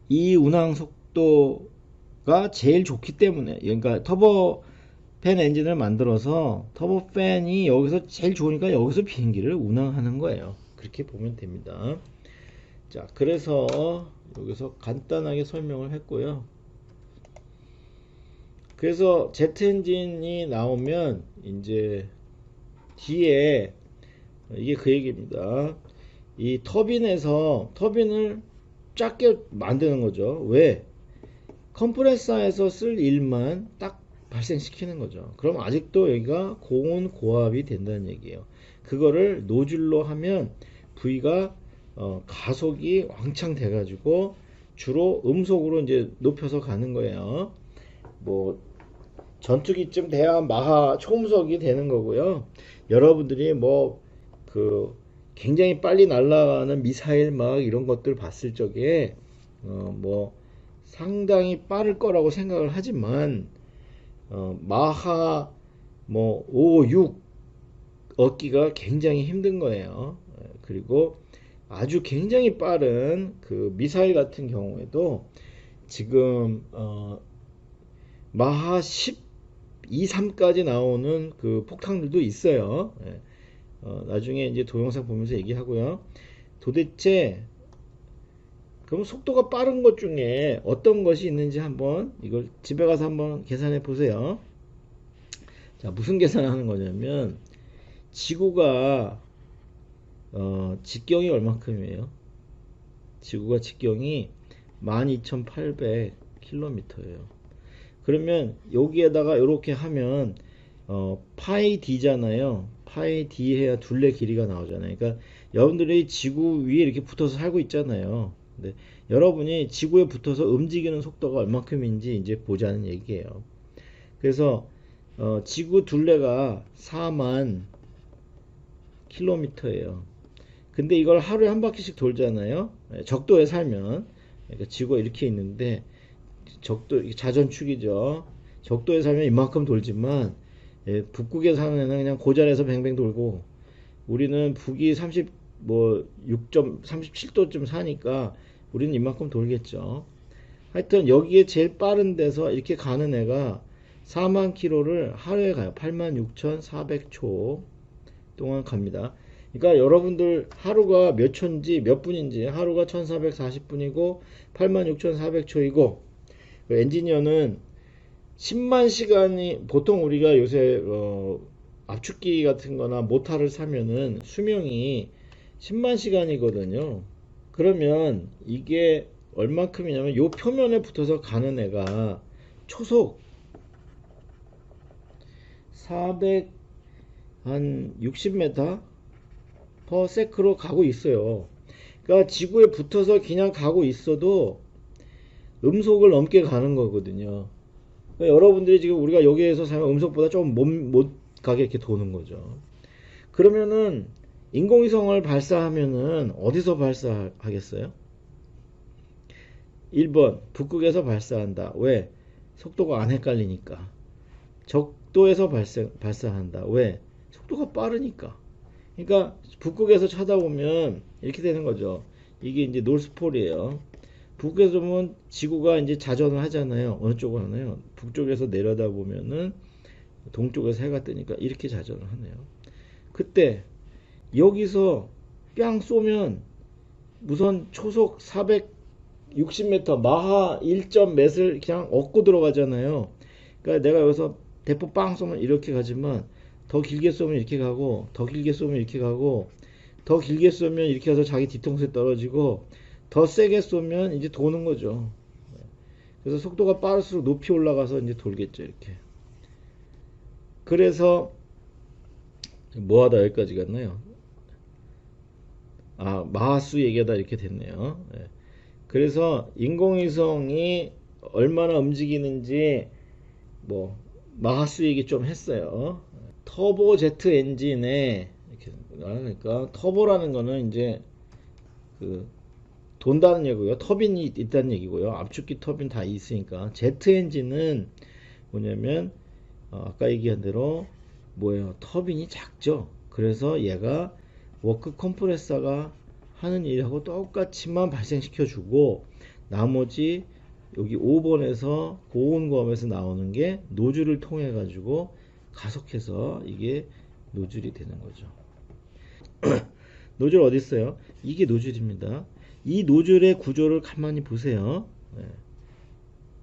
이 운항 속도가 제일 좋기 때문에, 그러니까 터보팬 엔진을 만들어서 터보팬이 여기서 제일 좋으니까 여기서 비행기를 운항하는 거예요. 그렇게 보면 됩니다. 자, 그래서 여기서 간단하게 설명을 했고요. 그래서 제트 엔진이 나오면 이제 뒤에 이게 그 얘기입니다. 이 터빈을 작게 만드는 거죠. 왜? 컴프레서에서 쓸 일만 딱 발생시키는 거죠. 그럼 아직도 여기가 고온 고압이 된다는 얘기예요. 그거를 노즐로 하면 부위가 가속이 왕창 돼가지고 주로 음속으로 이제 높여서 가는 거예요. 뭐 전투기쯤 돼야 마하 초음속이 되는 거고요. 여러분들이 뭐 그 굉장히 빨리 날아가는 미사일 막 이런 것들 봤을 적에 뭐 상당히 빠를 거라고 생각을 하지만 마하 뭐 5, 6 얻기가 굉장히 힘든 거예요. 그리고 아주 굉장히 빠른 그 미사일 같은 경우에도 지금 마하 12, 3까지 나오는 그 폭탄들도 있어요. 나중에 이제 동영상 보면서 얘기하고요. 도대체 그럼 속도가 빠른 것 중에 어떤 것이 있는지 한번 이걸 집에 가서 한번 계산해 보세요. 자, 무슨 계산을 하는 거냐면 지구가 직경이 얼마큼이에요? 지구가 직경이 12,800km예요. 그러면 여기에다가 이렇게 하면 파이 d잖아요. 파이 d 해야 둘레 길이가 나오잖아요. 그러니까 여러분들이 지구 위에 이렇게 붙어서 살고 있잖아요. 근데 여러분이 지구에 붙어서 움직이는 속도가 얼마큼인지 이제 보자는 얘기예요. 그래서 지구 둘레가 4만 킬로미터예요. 근데 이걸 하루에 한 바퀴씩 돌잖아요. 적도에 살면. 그러니까 지구가 이렇게 있는데 적도 자전축이죠. 적도에 살면 이만큼 돌지만 북극에 사는 애는 그냥 고자리에서 뱅뱅 돌고 우리는 북이 30 뭐 6.37도쯤 사니까 우리는 이만큼 돌겠죠. 하여튼 여기에 제일 빠른 데서 이렇게 가는 애가 4만 킬로를 하루에 가요. 86,400초 동안 갑니다. 그러니까 여러분들 하루가 몇 초인지 몇 분인지 하루가 1440분이고 86,400초이고 엔지니어는 10만 시간이 보통 우리가 요새 압축기 같은 거나 모터를 사면은 수명이 10만 시간이거든요. 그러면 이게 얼만큼이냐면 요 표면에 붙어서 가는 애가 초속 400 한 60m per sec로 가고 있어요. 그러니까 지구에 붙어서 그냥 가고 있어도 음속을 넘게 가는 거거든요. 그러니까 여러분들이 지금 우리가 여기에서 살면 음속보다 좀 못 가게 이렇게 도는 거죠. 그러면은 인공위성을 발사하면은 어디서 발사하겠어요? 1번 북극에서 발사한다. 왜? 속도가 안 헷갈리니까. 적도에서 발사한다. 왜? 속도가 빠르니까. 그러니까 북극에서 쳐다보면 이렇게 되는 거죠. 이게 이제 노스폴이에요. 북극에서 보면 지구가 이제 자전을 하잖아요. 어느 쪽을 하나요? 북쪽에서 내려다보면은 동쪽에서 해가 뜨니까 이렇게 자전을 하네요. 그때 여기서 뺨 쏘면 우선 초속 460m 마하 1점 몇을 그냥 얻고 들어가잖아요. 그러니까 내가 여기서 대포 빵 쏘면 이렇게 가지만 더 길게 쏘면 이렇게 가고 더 길게 쏘면 이렇게 가고 더 길게 쏘면 이렇게 해서 자기 뒤통수에 떨어지고 더 세게 쏘면 이제 도는 거죠. 그래서 속도가 빠를수록 높이 올라가서 이제 돌겠죠, 이렇게. 그래서 뭐 하다 여기까지 갔나요? 아, 마하수 얘기하다 이렇게 됐네요. 예. 그래서 인공위성이 얼마나 움직이는지 뭐 마하수 얘기 좀 했어요. 터보 제트 엔진에 이렇게 그러니까 터보라는 거는 이제 그 돈다는 얘기고요. 터빈이 있다는 얘기고요. 압축기 터빈 다 있으니까 제트 엔진은 뭐냐면 아까 얘기한 대로 뭐예요? 터빈이 작죠. 그래서 얘가 워크 컴프레서가 하는 일하고 똑같이만 발생시켜 주고 나머지 여기 5번에서 고온검에서 나오는 게 노즐을 통해 가지고 가속해서 이게 노즐이 되는 거죠. 노즐 어디 있어요? 이게 노즐입니다. 이 노즐의 구조를 가만히 보세요. 네.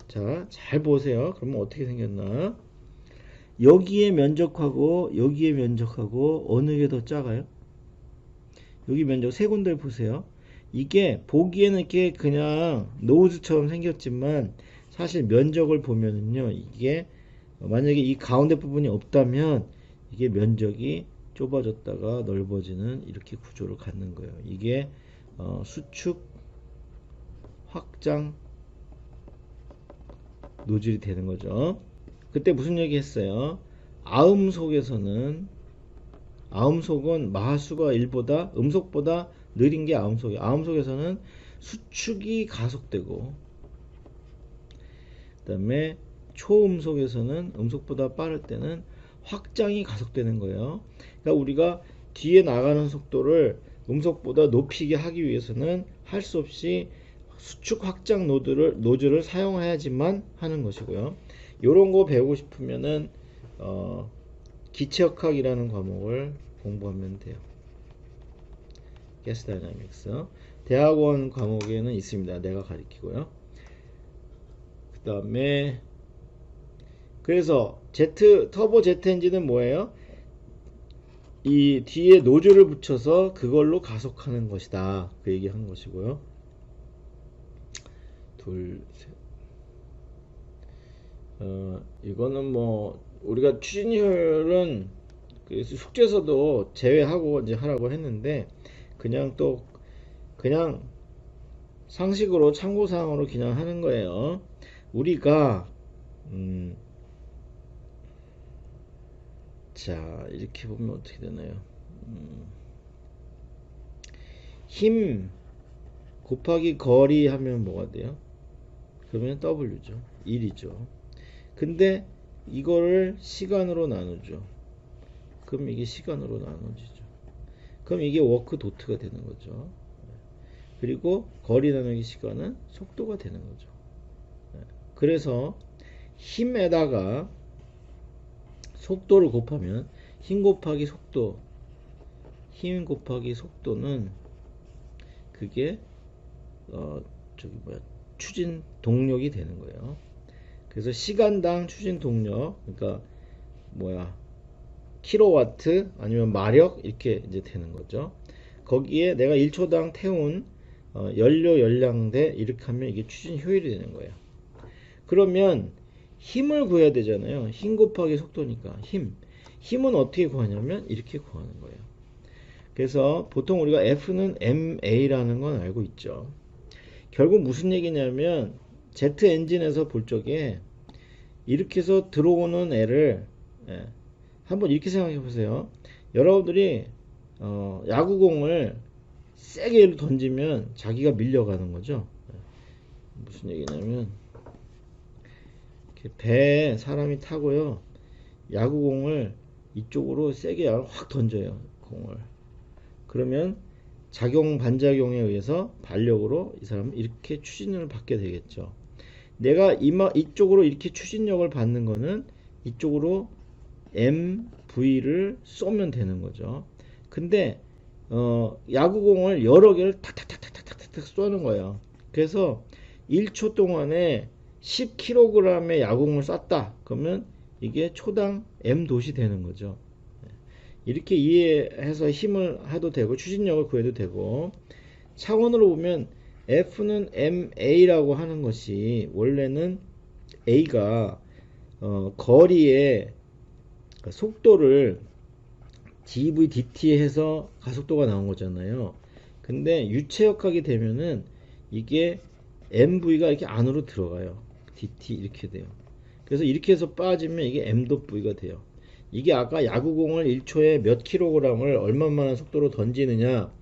자, 잘 보세요. 그러면 어떻게 생겼나? 여기에 면적하고 여기에 면적하고 어느 게 더 작아요? 여기 면적 세 군데를 보세요. 이게 보기에는 이렇게 그냥 노즈처럼 생겼지만 사실 면적을 보면은요, 이게 만약에 이 가운데 부분이 없다면 이게 면적이 좁아졌다가 넓어지는 이렇게 구조를 갖는 거예요. 이게 수축 확장 노즐이 되는 거죠. 그때 무슨 얘기 했어요? 아음속은 마하수가 1보다 음속보다 느린 게 아음속이에요. 아음속에서는 수축이 가속되고 그 다음에 초음속에서는 음속보다 빠를 때는 확장이 가속되는 거예요. 그러니까 우리가 뒤에 나가는 속도를 음속보다 높이게 하기 위해서는 할 수 없이 수축 확장 노즐을 사용해야지만 하는 것이고요. 이런 거 배우고 싶으면은 기체역학이라는 과목을 공부하면 돼요. 가스 다이나믹스 대학원 과목에는 있습니다. 내가 가르치고요. 그 다음에 그래서 터보 제트 엔진은 뭐예요? 이 뒤에 노즐을 붙여서 그걸로 가속하는 것이다. 그 얘기한 것이고요. 둘, 셋. 이거는 뭐 우리가 추진율은 숙제에서도 제외하고 이제 하라고 했는데 그냥 상식으로 참고사항으로 그냥 하는 거예요. 우리가 자 이렇게 보면 어떻게 되나요? 힘 곱하기 거리 하면 뭐가 돼요? 그러면 W죠. 1이죠. 근데 이거를 시간으로 나누죠. 그럼 이게 시간으로 나눠지죠. 그럼 이게 워크 도트가 되는 거죠. 그리고 거리 나누기 시간은 속도가 되는 거죠. 그래서 힘에다가 속도를 곱하면 힘 곱하기 속도는 그게 추진 동력이 되는 거예요. 그래서 시간당 추진 동력, 그러니까 킬로와트 아니면 마력 이렇게 이제 되는 거죠. 거기에 내가 1초당 태운 연료 열량대 이렇게 하면 이게 추진 효율이 되는 거예요. 그러면 힘을 구해야 되잖아요. 힘 곱하기 속도니까 힘은 어떻게 구하냐면 이렇게 구하는 거예요. 그래서 보통 우리가 F는 ma라는 건 알고 있죠. 결국 무슨 얘기냐면 제트 엔진에서 볼 적에 이렇게 해서 들어오는 애를 한번 이렇게 생각해 보세요. 여러분들이 야구공을 세게 던지면 자기가 밀려가는 거죠. 무슨 얘기냐면 이렇게 배에 사람이 타고요. 야구공을 이쪽으로 세게 확 던져요. 공을. 그러면 작용 반작용에 의해서 반력으로 이 사람은 이렇게 추진을 받게 되겠죠. 내가 이쪽으로 이렇게 추진력을 받는 거는 이쪽으로 MV를 쏘면 되는 거죠. 근데 야구공을 여러 개를 탁탁탁탁탁탁탁 쏘는 거예요. 그래서 1초 동안에 10kg의 야구공을 쐈다. 그러면 이게 초당 M돛이 되는 거죠. 이렇게 이해해서 힘을 해도 되고 추진력을 구해도 되고, 차원으로 보면 F는 MA라고 하는 것이 원래는 A가 거리의 속도를 dv dt 해서 가속도가 나온 거잖아요. 근데 유체역학이 되면은 이게 mv가 이렇게 안으로 들어가요. dt 이렇게 돼요. 그래서 이렇게 해서 빠지면 이게 m.v가 돼요. 이게 아까 야구공을 1초에 몇 킬로그램을 얼마만한 속도로 던지느냐,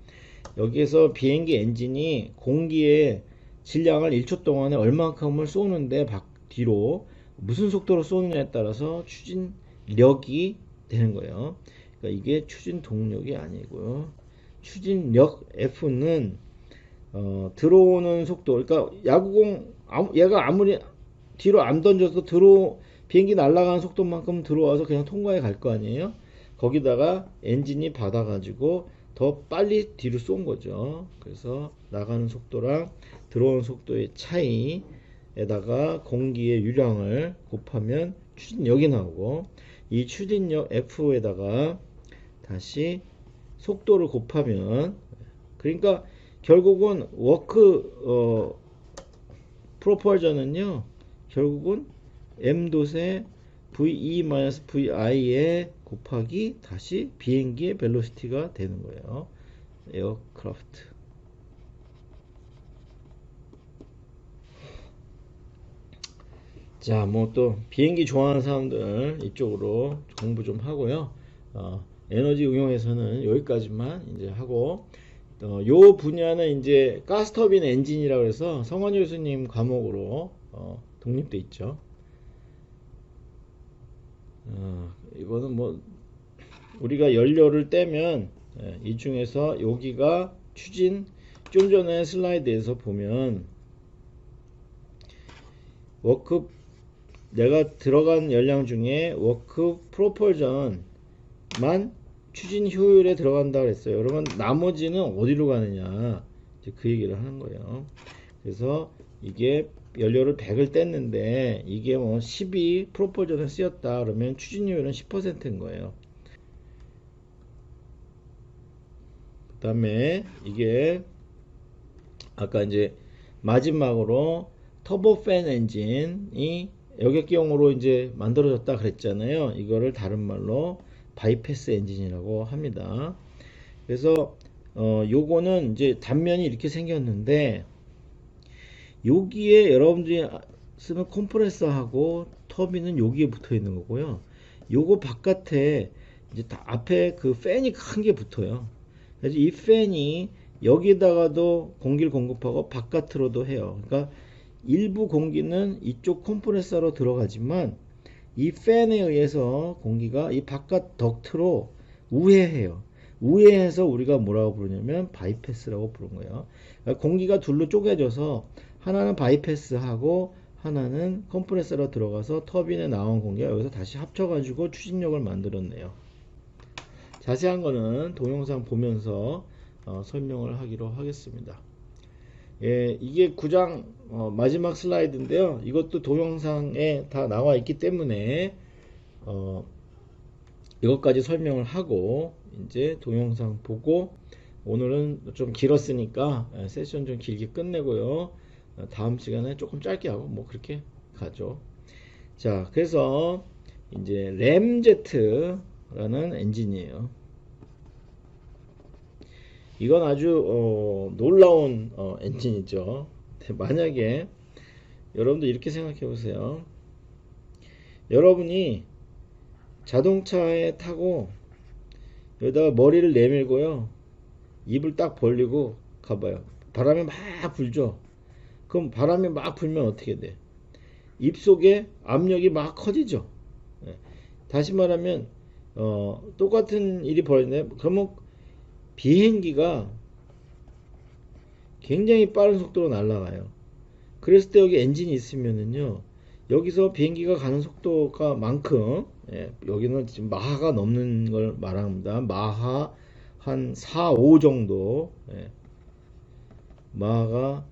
여기에서 비행기 엔진이 공기의 질량을 1초 동안에 얼마만큼을 쏘는데 뒤로 무슨 속도로 쏘느냐에 따라서 추진력이 되는 거예요. 그러니까 이게 추진 동력이 아니고요. 추진력 F는 들어오는 속도, 그러니까 야구공 얘가 아무리 뒤로 안 던져서 비행기 날아가는 속도만큼 들어와서 그냥 통과해 갈 거 아니에요. 거기다가 엔진이 받아가지고 더 빨리 뒤로 쏜 거죠. 그래서 나가는 속도랑 들어오는 속도의 차이에다가 공기의 유량을 곱하면 추진력이 나오고, 이 추진력 F에다가 다시 속도를 곱하면, 그러니까 결국은 워크 프로펄전은요, 결국은 m돛의 ve-vi에 곱하기 다시 비행기의 벨로시티가 되는 거예요. 에어크래프트. 자, 뭐 또 비행기 좋아하는 사람들 이쪽으로 공부 좀 하고요. 에너지 응용에서는 여기까지만 이제 하고, 요 분야는 이제 가스터빈 엔진이라고 해서 성원희 교수님 과목으로 독립돼 있죠. 이거는 뭐 우리가 연료를 떼면 이 중에서 여기가 추진, 좀 전에 슬라이드에서 보면 내가 들어간 열량 중에 워크 프로펄전만 추진 효율에 들어간다 그랬어요. 그러면 나머지는 어디로 가느냐, 이제 그 얘기를 하는 거예요. 그래서 이게 연료를 100을 뗐는데 이게 뭐 10이 프로펄전에 쓰였다 그러면 추진효율은 10%인 거예요. 그 다음에 이게 아까 이제 마지막으로 터보팬 엔진이 여객기용으로 이제 만들어졌다 그랬잖아요. 이거를 다른 말로 바이패스 엔진이라고 합니다. 그래서 요거는 이제 단면이 이렇게 생겼는데, 여기에 여러분들이 쓰는 컴프레서하고 터빈은 여기에 붙어 있는 거고요. 요거 바깥에 이제 앞에 그 팬이 큰 게 붙어요. 그래서 이 팬이 여기다가도 공기를 공급하고 바깥으로도 해요. 그러니까 일부 공기는 이쪽 컴프레서로 들어가지만 이 팬에 의해서 공기가 이 바깥 덕트로 우회해요. 우회해서 우리가 뭐라고 부르냐면 바이패스라고 부른 거예요. 그러니까 공기가 둘로 쪼개져서 하나는 바이패스하고 하나는 컴프레서로 들어가서 터빈에 나온 공기가 여기서 다시 합쳐가지고 추진력을 만들었네요. 자세한 거는 동영상 보면서 설명을 하기로 하겠습니다. 예, 이게 9장 마지막 슬라이드인데요. 이것도 동영상에 다 나와 있기 때문에 이것까지 설명을 하고 이제 동영상 보고, 오늘은 좀 길었으니까 세션 좀 길게 끝내고요. 다음 시간에 조금 짧게 하고 뭐 그렇게 가죠. 자, 그래서 이제 램제트라는 엔진이에요. 이건 아주 놀라운 엔진이죠. 만약에 여러분들 이렇게 생각해 보세요. 여러분이 자동차에 타고 여기다가 머리를 내밀고요, 입을 딱 벌리고 가봐요. 바람이 막 불죠. 그럼 바람이 막 불면 어떻게 돼? 입속에 압력이 막 커지죠. 다시 말하면 똑같은 일이 벌어지네. 그러면 비행기가 굉장히 빠른 속도로 날아가요. 그랬을 때 여기 엔진이 있으면은요, 여기서 비행기가 가는 속도가 만큼, 여기는 지금 마하가 넘는 걸 말합니다. 마하 한 4, 5 정도, 마하가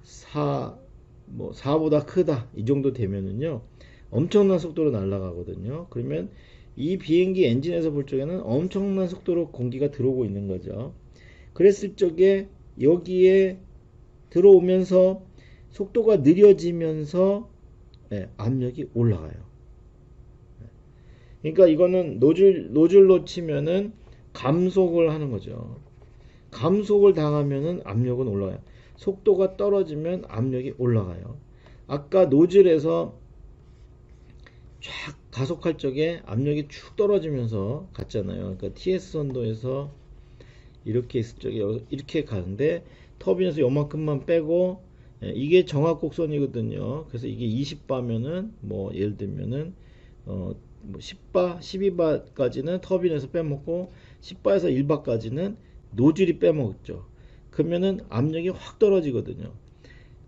4보다 크다 이 정도 되면은요, 엄청난 속도로 날아가거든요. 그러면 이 비행기 엔진에서 볼 적에는 엄청난 속도로 공기가 들어오고 있는 거죠. 그랬을 적에 여기에 들어오면서 속도가 느려지면서 압력이 올라가요. 그러니까 이거는 노즐로 치면은 감속을 하는 거죠. 감속을 당하면은 압력은 올라가요. 속도가 떨어지면 압력이 올라가요. 아까 노즐에서 쫙 가속할 적에 압력이 쭉 떨어지면서 갔잖아요. 그러니까 TS 선도에서 이렇게 있을 적에 이렇게 가는데 터빈에서 요만큼만 빼고, 이게 정확 곡선이거든요. 그래서 이게 20바면은 뭐 예를 들면은 뭐 10바, 12바까지는 터빈에서 빼먹고 10바에서 1바까지는 노즐이 빼먹었죠. 그러면은 압력이 확 떨어지거든요.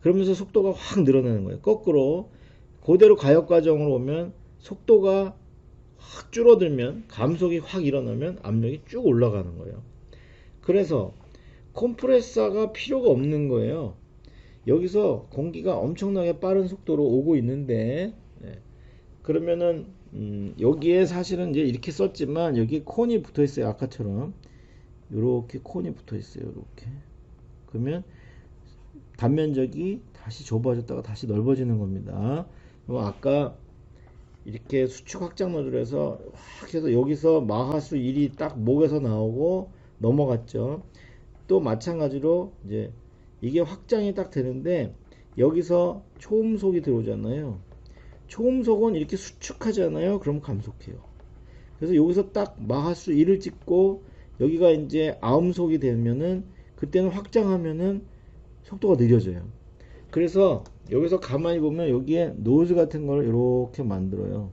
그러면서 속도가 확 늘어나는 거예요. 거꾸로 그대로 가역 과정으로 오면 속도가 확 줄어들면, 감속이 확 일어나면 압력이 쭉 올라가는 거예요. 그래서 컴프레서가 필요가 없는 거예요. 여기서 공기가 엄청나게 빠른 속도로 오고 있는데, 그러면은 여기에 사실은 이제 이렇게 썼지만 여기 콘이 붙어 있어요. 아까처럼 이렇게 콘이 붙어 있어요. 이렇게. 그러면 단면적이 다시 좁아졌다가 다시 넓어지는 겁니다. 그럼 아까 이렇게 수축 확장 노즐에서 확 해서 여기서 마하수 1이 딱 목에서 나오고 넘어갔죠. 또 마찬가지로 이제 이게 확장이 딱 되는데 여기서 초음속이 들어오잖아요. 초음속은 이렇게 수축하잖아요. 그럼 감속해요. 그래서 여기서 딱 마하수 1을 찍고 여기가 이제 아음속이 되면은 그때는 확장하면은 속도가 느려져요. 그래서 여기서 가만히 보면 여기에 노즈 같은 걸 이렇게 만들어요.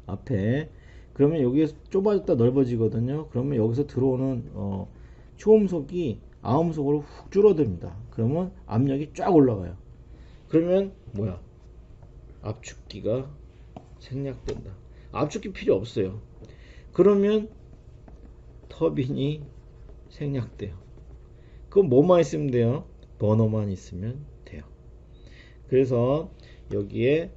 앞에. 그러면 여기에 좁아졌다 넓어지거든요. 그러면 여기서 들어오는 초음속이 아음속으로 훅 줄어듭니다. 그러면 압력이 쫙 올라가요. 그러면 뭐야? 압축기가 생략된다. 압축기 필요 없어요. 그러면 터빈이 생략돼요. 그럼 뭐만 있으면 돼요? 버너만 있으면 돼요. 그래서 여기에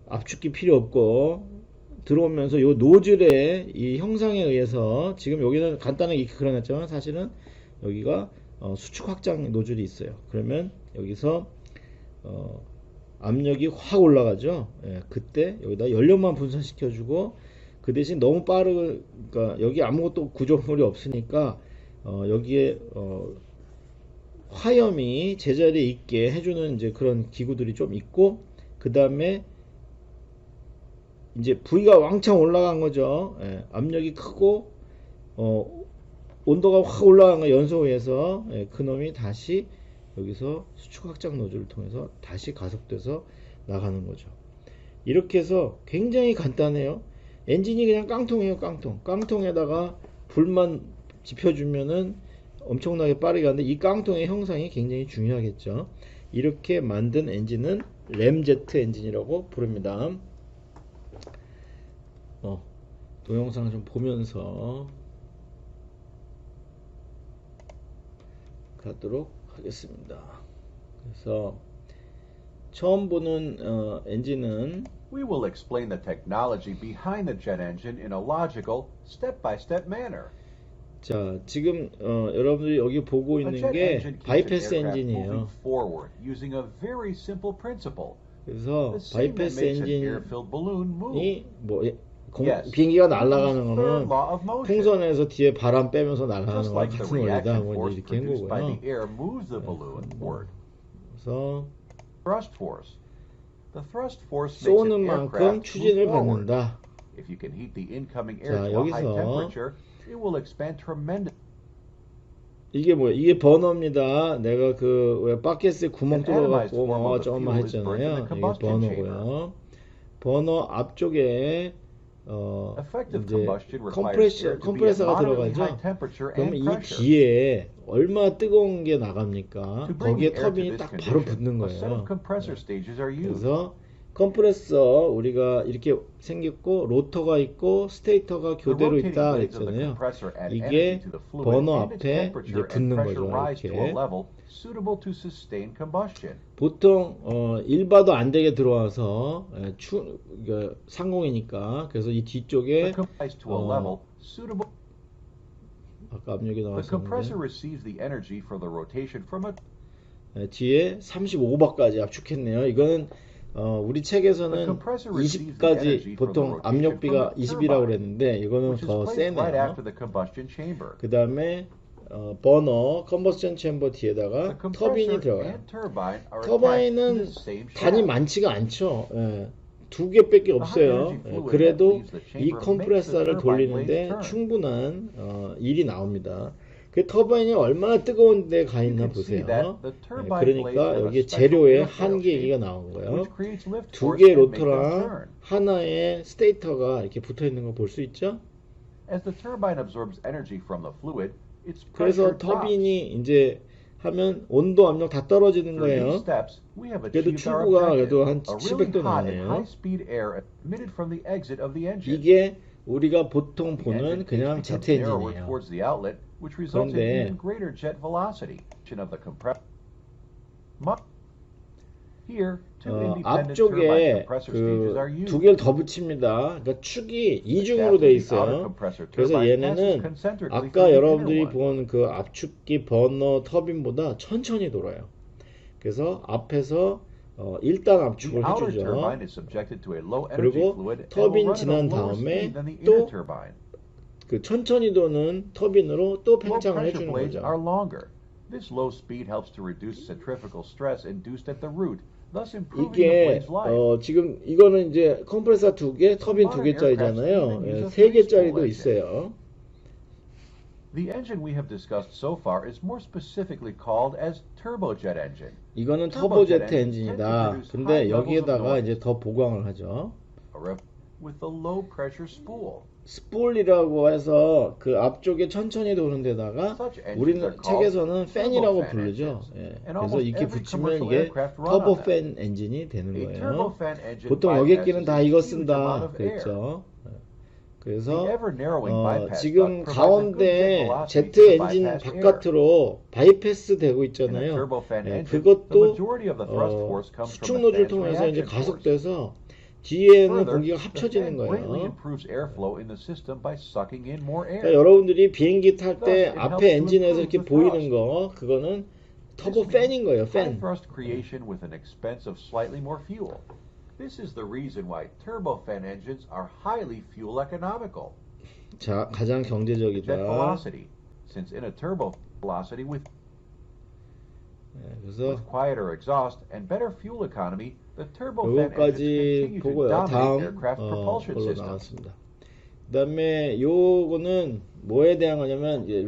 압축기 필요 없고 들어오면서 요 노즐의 이 형상에 의해서 지금 여기는 간단하게 이렇게 그려놨지만 사실은 여기가 수축 확장 노즐이 있어요. 그러면 여기서 압력이 확 올라가죠. 그때 여기다 연료만 분산시켜주고 그 대신 너무 그러니까 여기 아무것도 구조물이 없으니까 여기에 화염이 제자리에 있게 해주는 이제 그런 기구들이 좀 있고, 그 다음에 이제 부위가 왕창 올라간 거죠. 압력이 크고 온도가 확 올라간 거 연소에서 그놈이 다시 여기서 수축 확장 노즐을 통해서 다시 가속돼서 나가는 거죠. 이렇게 해서 굉장히 간단해요. 엔진이 그냥 깡통이에요. 깡통에다가 불만 지펴주면은 엄청나게 빠르게 가는데 이 깡통의 형상이 굉장히 중요하겠죠. 이렇게 만든 엔진은 램제트 엔진이라고 부릅니다. 동영상 좀 보면서 가도록 하겠습니다. 그래서 처음 보는 엔진은 We will explain the technology behind the jet engine in a logical, step-by-step manner. 자, 지금 여러분들이 여기 보고 있는 게 바이패스 엔진이에요. Forward using a very simple principle. 그래서 The same that 바이패스 makes an 엔진이 air-filled balloon move. 뭐 Yes. 비행기가 날아가는 Newton's third 거는 law of motion. 풍선에서 뒤에 바람 빼면서 날아가는 Just 거랑 like the 같은 원리다. reaction 뭐 force 이렇게 한 produced by 거고요. the air moves the balloon upward. 그래서 Thrust force. The thrust force makes 쏘는 an 만큼 aircraft move 추진을 forward. 받는다. If you can heat the incoming air 자, to a high 여기서 temperature, it will expand tremendously. 이게 뭐야? 이게 버너입니다. 내가 그 왜 바켓에 구멍 뚫어갖고 뭐 조금만 했잖아요. 이게 버너고요. 버너 앞쪽에 Effective 이제 combustion requires air to be at 컴프레서가 moderately 들어가죠. high temperature 그러면 and 이 pressure. 뒤에 얼마나 뜨거운 게 나갑니까? To bring 거기에 the air to 터빈이 this 딱 바로 붙는 condition, a set 거예요. of compressor stages are used. 그래서 컴프레서 우리가 이렇게 생겼고 로터가 있고 스테이터가 The 교대로 rotating 있다 blades of the 그랬잖아요. compressor add 이게 energy to the fluid 버너 and its 앞에 이제 temperature and 붙는 pressure 거죠. rise to a 이렇게. level suitable to sustain combustion. 보통 일바도 안 되게 들어와서 상공이니까 그래서 이 뒤쪽에 Rise to a level suitable. 아까 압력이 The compressor 나왔었는데 receives the energy for the rotation from a 뒤에 35바까지 압축했네요. 이거는 우리 책에서는 20까지 보통 압력비가 20이라고 그랬는데 이거는 which is 더 placed right 세네요. after the combustion chamber. 그 다음에 버너 컨버션 챔버 뒤에다가 The 터빈이 compressor 들어가요. and turbine are attached to 터바인은 the same 단이 shaft. 많지가 않죠. 두 개밖에 없어요. 그래도 이 컴프레서를 돌리는데 충분한 일이 나옵니다. 그 터바인이 얼마나 뜨거운 데 가 있나 보세요. 그러니까 여기 재료의 한 개기가 나온 거예요. 두 개의 로터랑 하나의 스테이터가 이렇게 붙어 있는 거 볼 수 있죠? As the turbine absorbs energy from the fluid, its 그래서 pressure drops. 터빈이 이제 하면 온도 압력 다 떨어지는 Through these 거예요. steps, we have 그래도 achieved our 출구가 objective, 그래도 한 a really 700도 hot and 나오네요. high-speed air emitted from the exit of the engine. 이게 우리가 보통 The 보는 engine 그냥 becomes 제트 narrower 엔진이에요. towards the outlet, which results in 그런데 even greater jet velocity. Of the compressor. Here, two independent turbine 앞쪽에 compressor stages are 그 used. 두 개를 더 붙입니다. 그러니까 축이 이중으로 돼 있어요. 그래서 얘네는 아까 여러분들이 본 그 압축기 버너 터빈보다 천천히 돌아요. 그래서 앞에서 1단 압축을 The outer 해주죠. turbine is subjected to a low energy 그리고 fluid and will 터빈 run at a 지난 lower 다음에 speed than the 또 inner turbine. 그 천천히 도는 터빈으로 또 Low 팽창을 pressure 해주는 blades are 거죠. longer. This low speed helps to reduce centrifugal stress induced at the root, thus improving the 이게 blade's life. 지금 이거는 이제 컴프레서 2개, 터빈 2개짜리잖아요. 3개짜리도 있어요. The engine we have discussed so far is more specifically called as turbojet engine. 이거는 터보제트 엔진이다. 근데 여기에다가 이제 더 보강을 하죠. With the low pressure spool. 스폴이라고 해서 그 앞쪽에 천천히 도는 데다가 우리는 책에서는 팬이라고 부르죠. 그래서 이렇게 붙이면 이게 터보팬 엔진이 되는 거예요. 보통 여객기는 다 이거 쓴다 그랬죠. 그래서 지금 가운데 제트 엔진 바깥으로 바이패스 되고 있잖아요. 그것도 수축 노즐 통해서 이제 가속돼서 뒤에는 공기가 합쳐지는 거예요. 그러니까 여러분들이 비행기 탈 때 앞에 엔진에서 이렇게 보이는 거 그거는 터보 팬인 거예요. 팬. This is the reason why turbofan engines are highly fuel economical. 자, 가장 Jet 경제적이다. velocity, since in a turbo velocity with 그래서 quieter exhaust and better fuel economy, the turbofan engines 요거까지 continue to 보고요. dominate 다음 aircraft propulsion 걸로 systems. 나왔습니다. 그다음에 요거는 뭐에 대한 거냐면 이제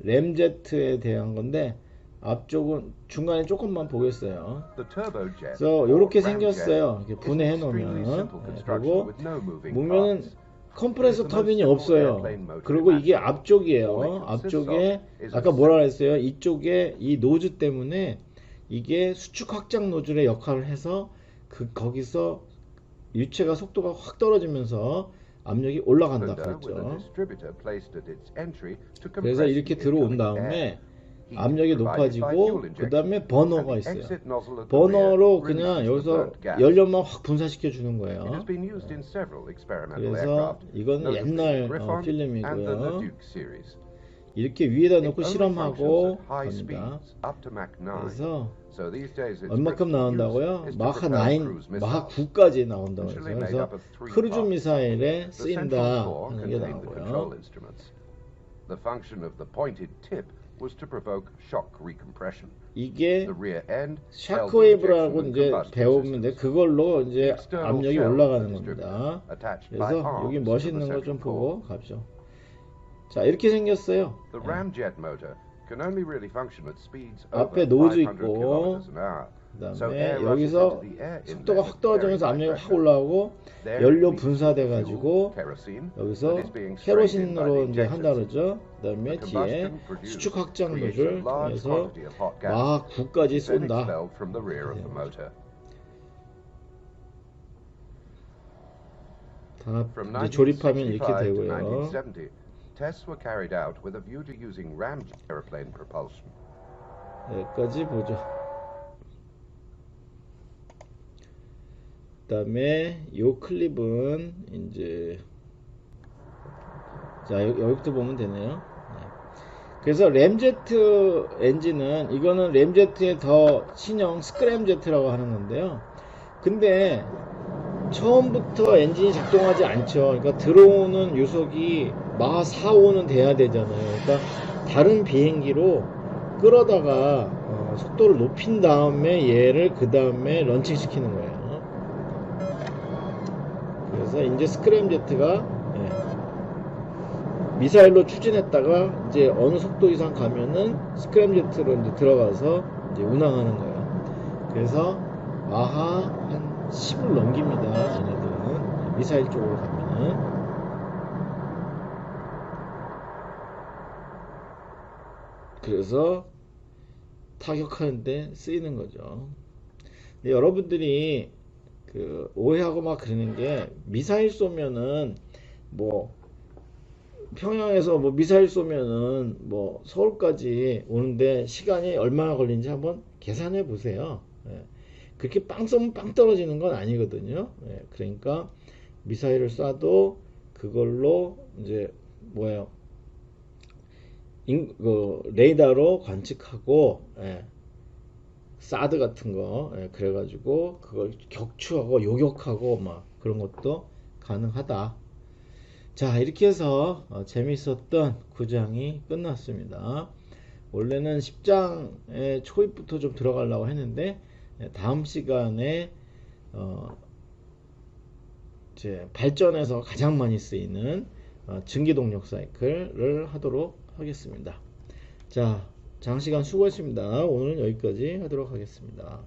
램제트에 대한 건데 앞쪽은 중간에 조금만 보겠어요. The turbojet, 그래서 or 이렇게 ramjet, 생겼어요. 이렇게 is an 분해해 extremely 놓으면 simple construction 그리고 with no moving 보면은 parts. 컴프레서 터빈이 없어요. 그리고 이게 앞쪽이에요. 앞쪽에 아까 뭐라 그랬어요? 이쪽에 이 노즈 때문에 이게 수축 확장 노즐의 역할을 해서 거기서 유체가 속도가 확 떨어지면서 압력이 올라간다 그랬죠. 그래서 이렇게 들어온 다음에 압력이 높아지고 그 다음에 버너가 있어요. 버너로 그냥 여기서 연료만 확 분사시켜 주는 거예요. 그래서 이거는 옛날 필름이고요. 이렇게 위에다 놓고 실험하고 갑니다. 그래서 얼마큼 나온다고요? 마하 9, 마하 9까지 나온다고 해서 그래서 크루즈 미사일에 쓰인다 하는 게 나오고요. Was to provoke shock recompression. 이게 The rear end 샤크웨이브라고 이제 배우는데 그걸로 이제 압력이 올라가는 겁니다. 그래서 여기 멋있는 거 좀 보고 갑시다. 자, 이렇게 생겼어요. The ramjet motor can only really function at speeds 앞에 over 노즈 500 있고, kilometers an hour. So 그다음에 air rushes 여기서 into the air 속도가 inlet 확 at very 떨어지면서 high 압력이 확 pressure. 올라오고 There 연료 it meets 분사돼 fuel, 가지고 kerosene, 여기서 that is being strained in by the 케로신으로 이제 한다 injectors. 그러죠. 그다음에 The 뒤에 combustion produced 수축 확장도를 creates a large 통해서 quantity of hot gas, 마하 9까지 then 쏜다. expelled from the rear of the motor. 다 From 이제 조립하면 이렇게 1965 to 되고요. 1970, tests were carried out with a view to using ramjet aeroplane propulsion. 여기까지 보죠. 그다음에 요 클립은 이제 자 여기부터 보면 되네요. 네. 그래서 램제트 엔진은 이거는 램제트의 더 신형 스크램제트라고 하는 건데요. 근데 처음부터 엔진이 작동하지 않죠. 그러니까 들어오는 유속이 마하 4, 5는 돼야 되잖아요. 그러니까 다른 비행기로 끌어다가 속도를 높인 다음에 얘를 그 다음에 런칭 시키는 거예요. 그래서 이제 스크램제트가 미사일로 추진했다가 이제 어느 속도 이상 가면은 스크램제트로 이제 들어가서 이제 운항하는 거예요. 그래서 마하 한 10을 넘깁니다. 얘네들은 미사일 쪽으로 가면은. 그래서 타격하는데 쓰이는 거죠. 근데 여러분들이 그 오해하고 막 그러는 게 미사일 쏘면은 뭐 평양에서 뭐 미사일 쏘면은 뭐 서울까지 오는데 시간이 얼마나 걸리는지 한번 계산해 보세요. 예. 그렇게 빵 쏘면 빵 떨어지는 건 아니거든요. 예. 그러니까 미사일을 쏴도 그걸로 이제 뭐예요? 레이더로 관측하고 예. 사드 같은 거 그래가지고 그걸 격추하고 요격하고 막 그런 것도 가능하다. 자 이렇게 해서 재밌었던 9장이 끝났습니다. 원래는 10장의 초입부터 좀 들어가려고 했는데 다음 시간에 이제 발전에서 가장 많이 쓰이는 증기동력 사이클을 하도록 하겠습니다. 자 장시간 수고했습니다. 오늘은 여기까지 하도록 하겠습니다.